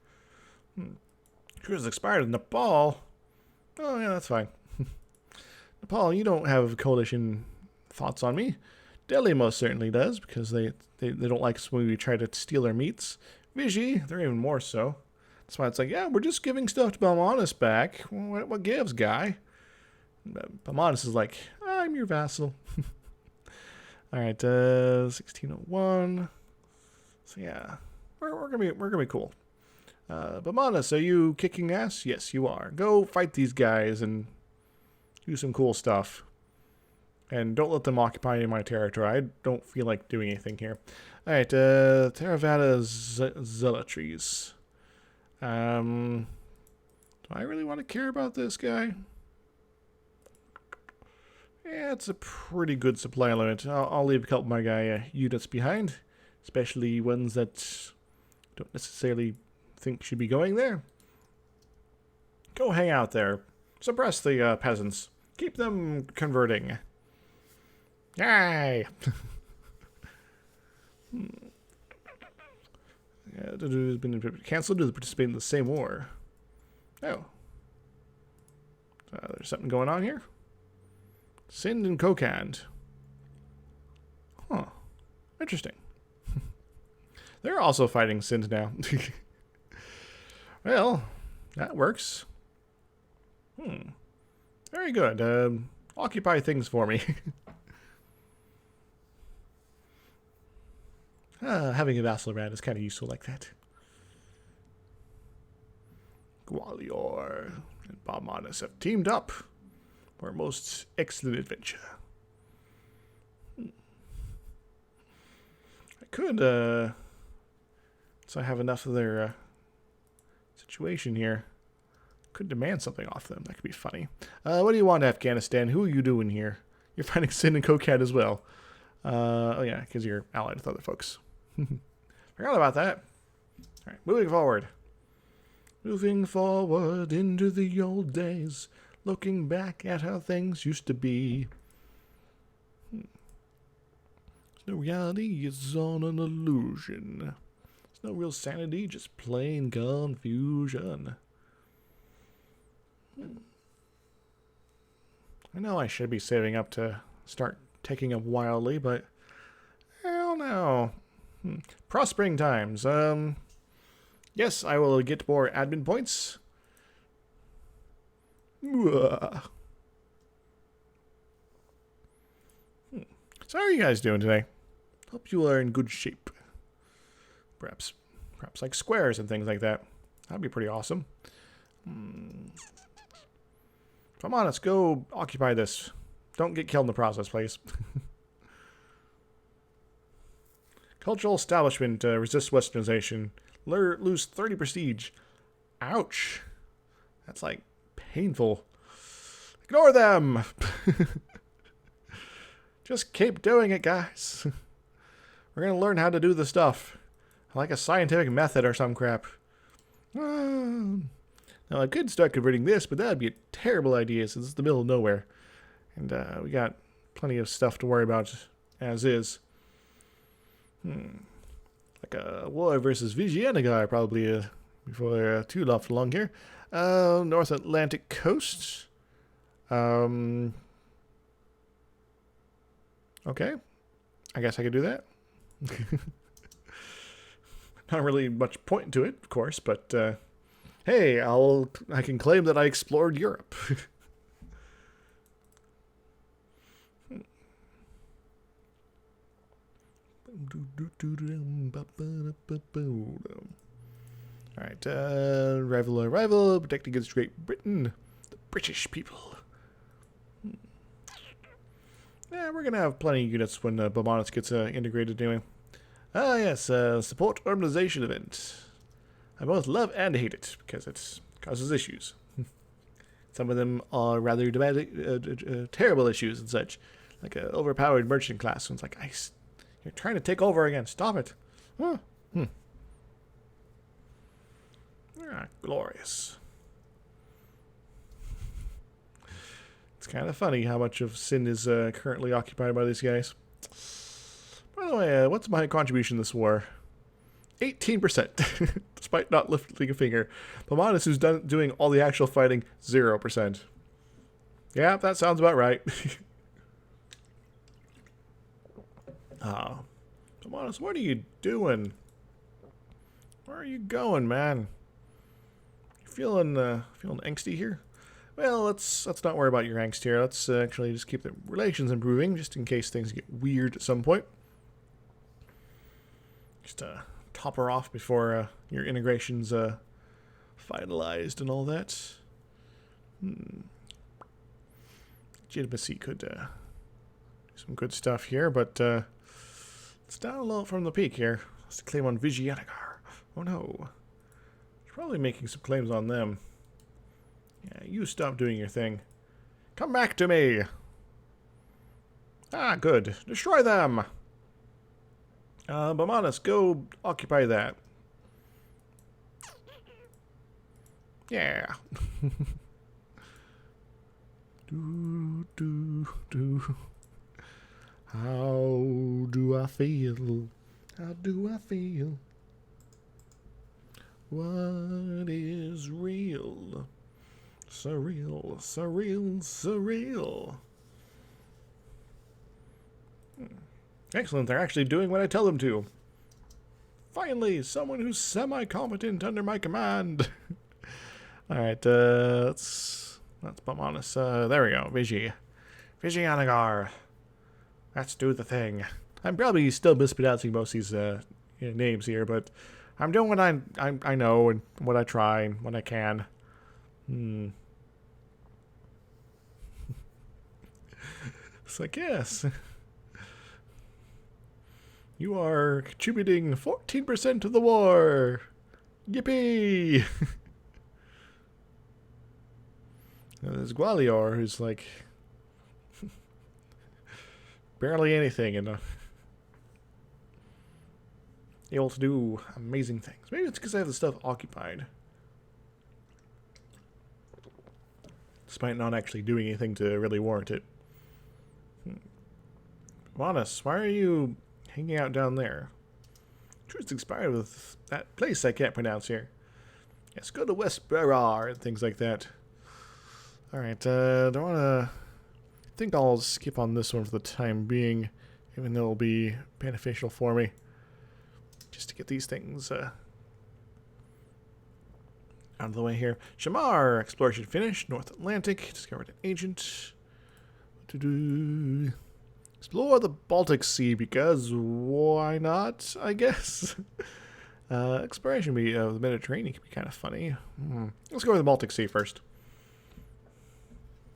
Cruise expired in Nepal. Oh yeah, that's fine. Nepal, you don't have coalition thoughts on me. Delhi most certainly does, because they don't like us when we try to steal their meats. Vigi, they're even more so. That's why it's like, yeah, we're just giving stuff to Balmanis back. What gives, guy? Balmanis is like, I'm your vassal. All right, 1601. So yeah, we're gonna be cool. Balmanis, are you kicking ass? Yes, you are. Go fight these guys and do some cool stuff. And don't let them occupy any of my territory. I don't feel like doing anything here. Alright, Theravada Zealotries. Do I really want to care about this guy? Yeah, it's a pretty good supply limit. I'll leave a couple of my guy units behind. Especially ones that don't necessarily think should be going there. Go hang out there. Suppress the peasants. Keep them converting. Yay! Has been cancelled to participate in the same war. Oh. There's something going on here. Sind and Kokand. Huh. Interesting. They're also fighting Sind now. Well, that works. Very good. Occupy things for me. Having a vassal around is kind of useful like that. Gwalior and Balmanis have teamed up for a most excellent adventure. I could, so I have enough of their situation here. Could demand something off them. That could be funny. What do you want, Afghanistan? Who are you doing here? You're finding Sin and Kokat as well. Oh yeah, because you're allied with other folks. Forgot about that. Alright, moving forward. Moving forward into the old days. Looking back at how things used to be. No reality, it's all an illusion. There's no real sanity, just plain confusion. I know I should be saving up to start taking up wildly, but hell no. Prospering times. Yes, I will get more admin points. So how are you guys doing today? Hope you are in good shape. Perhaps like squares and things like that. That'd be pretty awesome. Come on, let's go occupy this. Don't get killed in the process, please. Cultural establishment resist westernization. Lose 30 prestige. Ouch. That's like painful. Ignore them. Just keep doing it, guys. We're going to learn how to do the stuff. Like a scientific method or some crap. Now, I could start converting this, but that would be a terrible idea since it's the middle of nowhere. And we got plenty of stuff to worry about as is. Like a war versus Vigianagar probably before too long here. North Atlantic coast. Okay. I guess I could do that. Not really much point to it, of course, but hey, I can claim that I explored Europe. Alright, rival, protect against Great Britain, the British people. Yeah, we're gonna have plenty of units when Bomanus gets integrated anyway. Ah, yes, support urbanization event. I both love and hate it because it causes issues. Some of them are rather terrible issues and such, like an overpowered merchant class. And it's like, you're trying to take over again. Stop it. Ah, glorious. It's kind of funny how much of Sin is currently occupied by these guys. By the way, what's my contribution this war? 18%, despite not lifting a finger. Pomanis, who's doing all the actual fighting, 0%. Yeah, that sounds about right. Pomanis, what are you doing? Where are you going, man? You feeling angsty here? Well, let's not worry about your angst here. Let's actually just keep the relations improving, just in case things get weird at some point. Just top her off before your integration's finalized and all that. Legitimacy could do some good stuff here, but it's down a little from the peak here. Let's claim on Vigianagar. Oh no. He's probably making some claims on them. Yeah, you stop doing your thing. Come back to me! Ah, good. Destroy them! Bomanus, go occupy that. Yeah. How do I feel? How do I feel? What is real? Surreal, surreal, surreal. Excellent, they're actually doing what I tell them to. Finally, someone who's semi-competent under my command. Alright, let's Bomanus. There we go, Vigianagar. Let's do the thing. I'm probably still mispronouncing most of these names here, but I'm doing what I know and what I try and what I can. It's like, yes. You are contributing 14% to the war. Yippee! There's Gwalior, who's like barely anything and able to do amazing things. Maybe it's because I have the stuff occupied, despite not actually doing anything to really warrant it. Wanus, why are you hanging out down there? Truth's expired with that place I can't pronounce here. Yes, go to West Berar and things like that. Alright, don't wanna... I think I'll skip on this one for the time being, even though it'll be beneficial for me. Just to get these things out of the way here. Shamar, exploration finished. North Atlantic, discovered an agent. Explore the Baltic Sea, because why not, I guess? Exploration of the Mediterranean could be kind of funny. Let's go with the Baltic Sea first.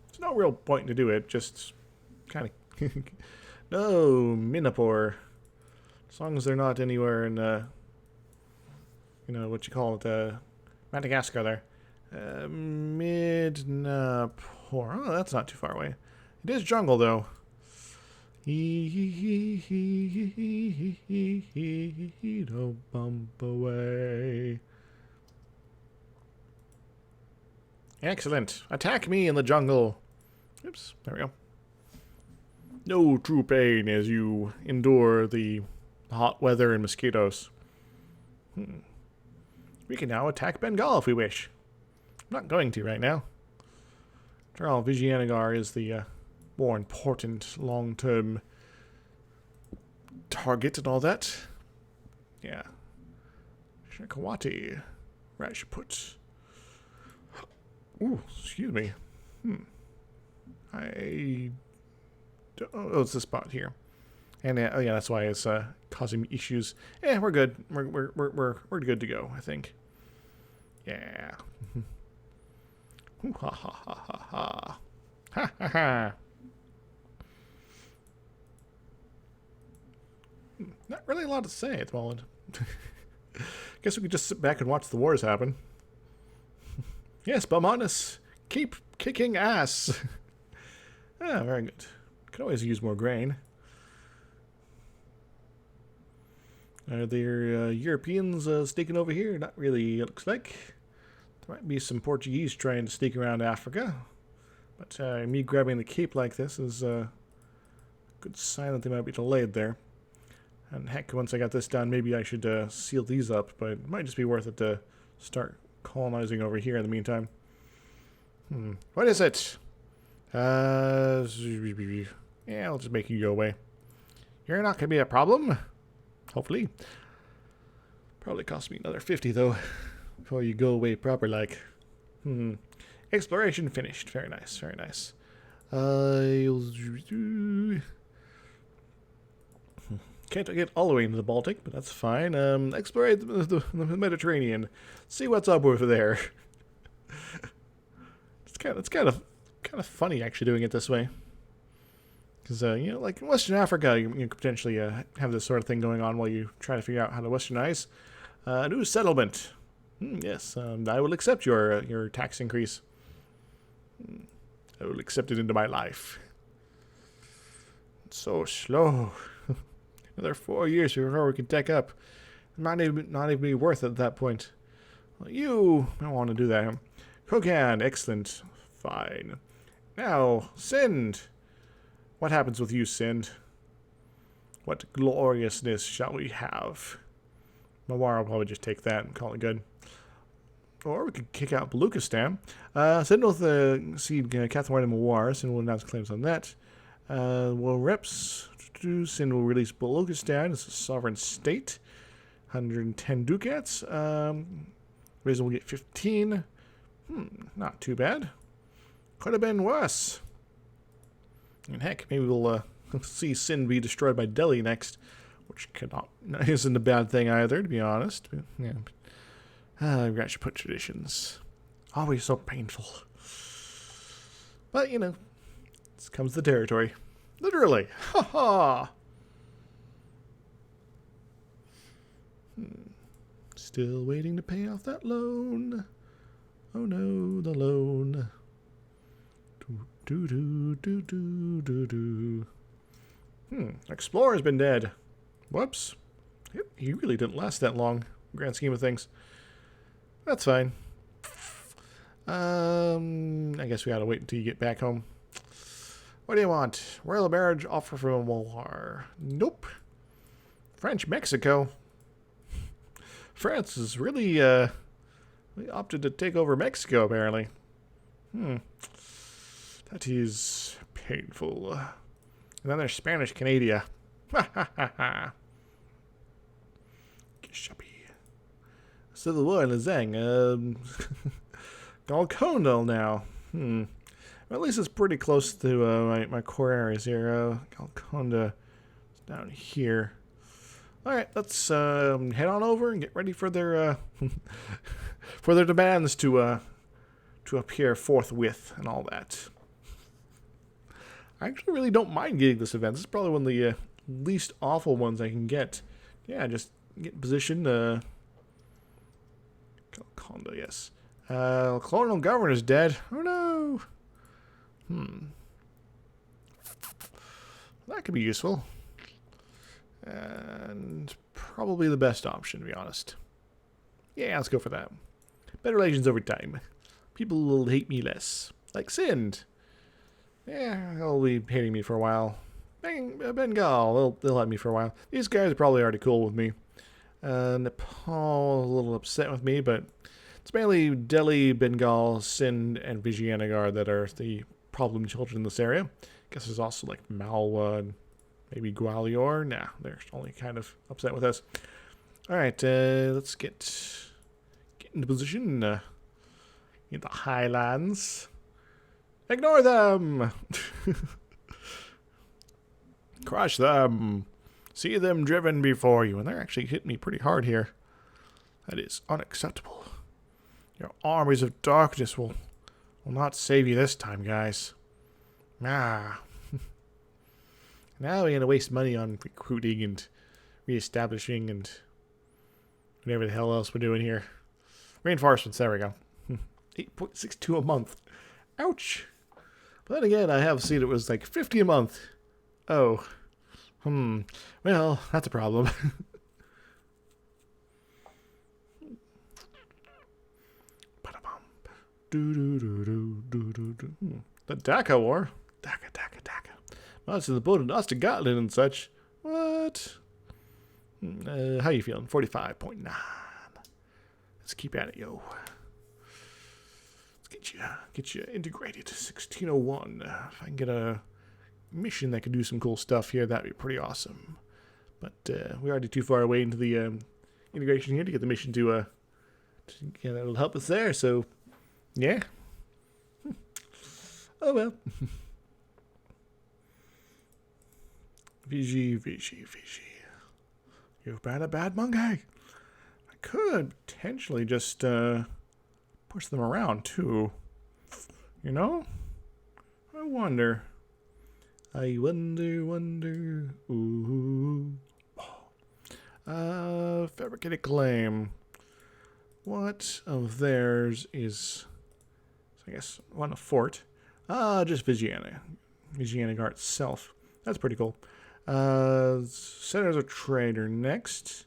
There's no real point to do it, just kind of... No, Minapore. As long as they're not anywhere in, you know, what you call it, Madagascar there. Midnapore. Oh, that's not too far away. It is jungle, though. Don't bump away. Excellent. Attack me in the jungle. Oops, there we go. No true pain as you endure the hot weather and mosquitoes. We can now attack Bengal if we wish. I'm not going to right now. After all, Vijayanagar is the more important long-term target and all that. Yeah. Shakawati. Rajput. Ooh, excuse me. I don't, oh, it's this spot here. And oh yeah, that's why it's causing me issues. Yeah, we're good. We're good to go, I think. Yeah. Ha ha ha ha ha. Ha ha ha. Not really a lot to say at the moment. Guess we could just sit back and watch the wars happen. Yes, Bamanus, keep kicking ass. Ah, very good. Could always use more grain. Are there Europeans sneaking over here? Not really, it looks like. There might be some Portuguese trying to sneak around Africa. But me grabbing the cape like this is a good sign that they might be delayed there. And heck, once I got this done, maybe I should seal these up. But it might just be worth it to start colonizing over here in the meantime. What is it? Yeah, I'll just make you go away. You're not going to be a problem. Hopefully. Probably cost me another 50 though, before you go away proper like. Exploration finished. Very nice, very nice. Can't get all the way into the Baltic, but that's fine. Explore the Mediterranean. See what's up over there. It's kind of funny actually doing it this way. Because, you know, like in Western Africa, you could potentially have this sort of thing going on while you try to figure out how to westernize. New settlement. Yes, I will accept your tax increase. I will accept it into my life. It's so slow. Another 4 years before we can tech up. Not even be worth it at that point. Well, you don't want to do that. Kogan, excellent. Fine. Now, Sind. What happens with you, Sind? What gloriousness shall we have? Mawar will probably just take that and call it good. Or we could kick out Baluchistan. Sind will cede Catherine and Mawar. Sind will announce claims on that. Well, reps. Sind will release Baluchistan as a sovereign state. 110 ducats. Raisin will get 15. Not too bad. Could have been worse. And heck, maybe we'll see Sind be destroyed by Delhi next. which isn't a bad thing either, to be honest. But, yeah. We actually put traditions. Always so painful. But, you know, this comes the territory. Literally. Ha ha! Still waiting to pay off that loan. Oh no, the loan. Explorer's been dead. Whoops. He really didn't last that long, grand scheme of things. That's fine. I guess we gotta wait until you get back home. What do you want? Royal marriage offer from war. Nope. French Mexico. France is really, we opted to take over Mexico, apparently. That is painful. And then there's Spanish Canada. Ha ha ha ha. Civil War in Zhang. Golconda now. Well, at least it's pretty close to my core areas here. Golconda is down here. Alright, let's head on over and get ready for their for their demands to appear forthwith and all that. I actually really don't mind getting this event. This is probably one of the least awful ones I can get. Yeah, just get in position. Golconda, yes. Colonial Governor's dead. Oh no. That could be useful. And probably the best option, to be honest. Yeah, let's go for that. Better relations over time. People will hate me less. Like Sind. Yeah, they'll be hating me for a while. Bengal, they'll like me for a while. These guys are probably already cool with me. Nepal, a little upset with me, but it's mainly Delhi, Bengal, Sind, and Vijayanagar that are the problem children in this area. Guess there's also like Malwa and maybe Gwalior. Nah, they're only kind of upset with us. Alright, let's get into position in the highlands. Ignore them! Crush them! See them driven before you. And they're actually hitting me pretty hard here. That is unacceptable. Your armies of darkness will not save you this time, guys. Now we're going to waste money on recruiting and reestablishing and whatever the hell else we're doing here. Reinforcements, there we go. 8.62 a month. Ouch. But then again, I have seen it was like 50 a month. Oh. Well, that's a problem. The Dhaka War? Dhaka. Well, it's in the boat of us to Gotland and such. What? How you feeling? 45.9. Let's keep at it, yo. Let's get you integrated. 1601. If I can get a mission that could do some cool stuff here, that'd be pretty awesome. But we're already too far away into the integration here to get the mission to that'll help us there. So, yeah. Oh well. VG. You've been a bad monkey. I could potentially just push them around too. You know? I wonder. Ooh. Fabricated claim. What of theirs is, I guess, one a fort. Just Vijayanagar itself. That's pretty cool. Centers of trade are next.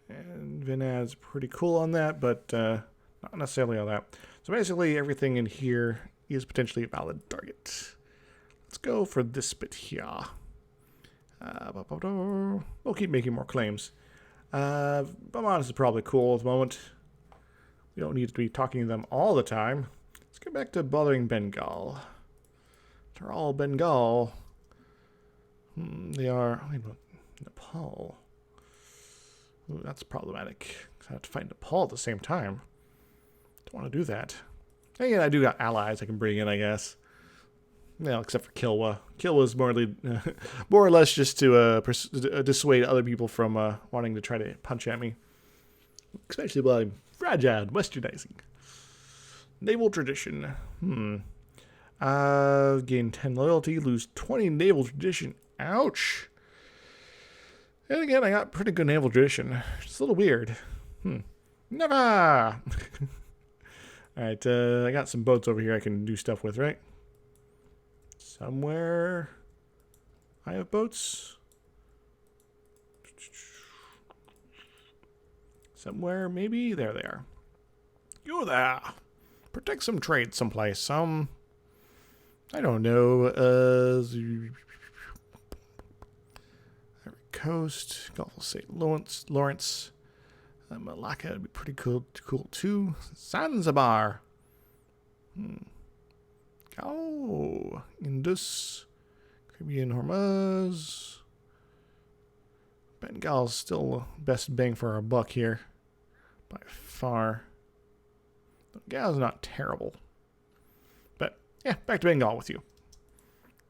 And Vinad's pretty cool on that, but not necessarily on that. So basically everything in here is potentially a valid target. Let's go for this bit here. We'll keep making more claims. Bamanas is probably cool at the moment. We don't need to be talking to them all the time. Let's get back to bothering Bengal. They're all Bengal. They are... Wait, Nepal. Ooh, that's problematic. I have to fight Nepal at the same time. Don't want to do that. And yeah, I do got allies I can bring in, I guess. Well, except for Kilwa. Kilwa is more or less just to dissuade other people from wanting to try to punch at me. Especially while I'm fragile and westernizing. Naval tradition. Gain 10 loyalty, lose 20 naval tradition. Ouch. And again, I got pretty good naval tradition. It's a little weird. Never! Alright, I got some boats over here I can do stuff with, right? Somewhere I have boats. Somewhere, maybe? There they are. You there! Protect some trade someplace. I don't know. Coast, Gulf of St. Lawrence, Malacca would be pretty cool too. Zanzibar. Oh, Indus, Caribbean, Hormuz. Bengal's still best bang for our buck here, by far. Bengal's not terrible, but yeah, back to Bengal with you.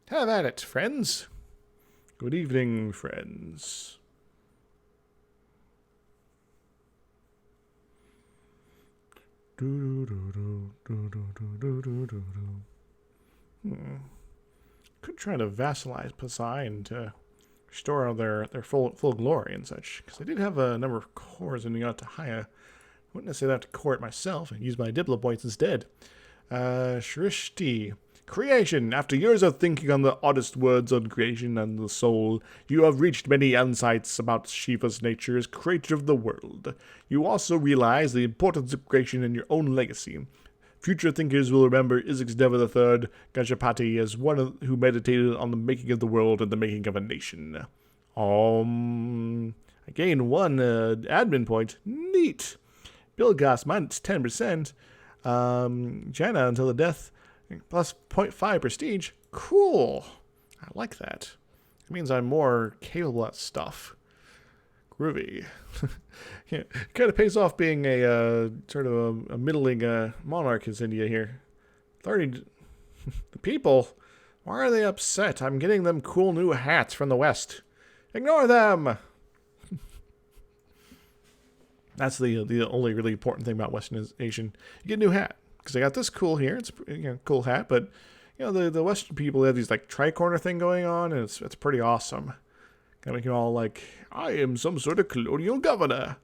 Have at it, friends. Good evening, friends. Could try to vassalize Pasai and to restore their full glory and such, because I did have a number of cores in Yatahaya. I wouldn't necessarily have to core it myself and use my Diplo points instead. Shrishti. Creation. After years of thinking on the oddest words on creation and the soul, you have reached many insights about Shiva's nature as creator of the world. You also realize the importance of creation in your own legacy. Future thinkers will remember Isaac's Deva III, Gajapati, as one who meditated on the making of the world and the making of a nation. I gained one admin point. Neat. Bilgas minus 10%. Jana until the death. Plus 0.5 prestige. Cool. I like that. It means I'm more capable at stuff. Groovy. Yeah, kind of pays off being a sort of a middling monarch in India here. 30. The people. Why are they upset? I'm getting them cool new hats from the West. Ignore them. That's the only really important thing about Westernization. You get a new hat. Because I got this cool here. It's a cool hat, but the Western people, they have these like tricorner thing going on, and it's pretty awesome. Kind of make you all like, I am some sort of colonial governor.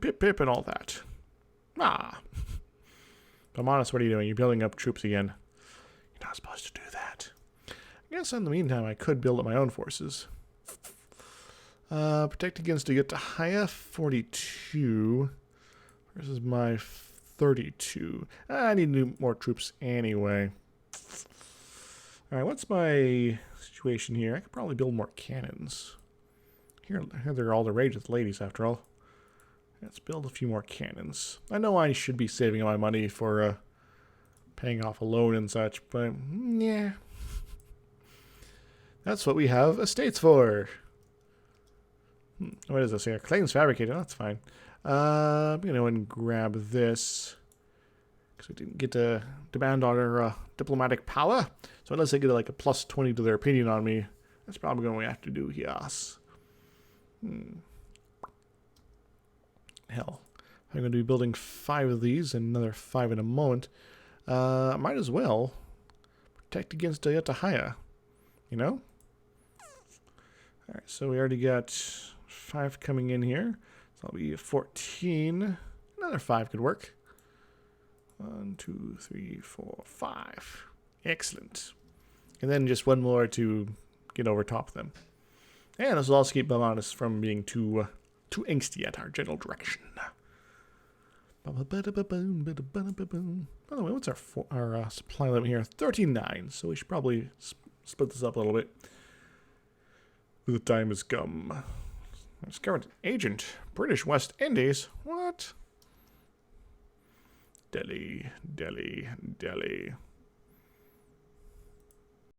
Pip pip and all that. If I'm honest, what are you doing? You're building up troops again. You're not supposed to do that. I guess in the meantime, I could build up my own forces. Protect against Yatahaya 42 versus my 32. I need more troops anyway. Alright, what's my situation here? I could probably build more cannons. Here they're all the rage with ladies, after all. Let's build a few more cannons. I know I should be saving my money for paying off a loan and such, but yeah. That's what we have estates for. What is this here? Claims fabricated. Oh, that's fine. I'm going to go and grab this. Because we didn't get to demand our diplomatic power. So unless they get like a plus 20 to their opinion on me, that's probably what we have to do here. Hell. I'm going to be building 5 of these and another 5 in a moment. Might as well protect against Yatahaya. You know? Alright, so we already got 5 coming in here. So that'll be 14. Another 5 could work. 1, 2, 3, 4, 5. Excellent. And then just one more to get over top of them. And this will also keep Bamanus from being too angsty at our general direction. By the way, what's our supply limit here? 39. So we should probably split this up a little bit. The time has come. I discovered an agent. British West Indies. What? Delhi, Delhi, Delhi.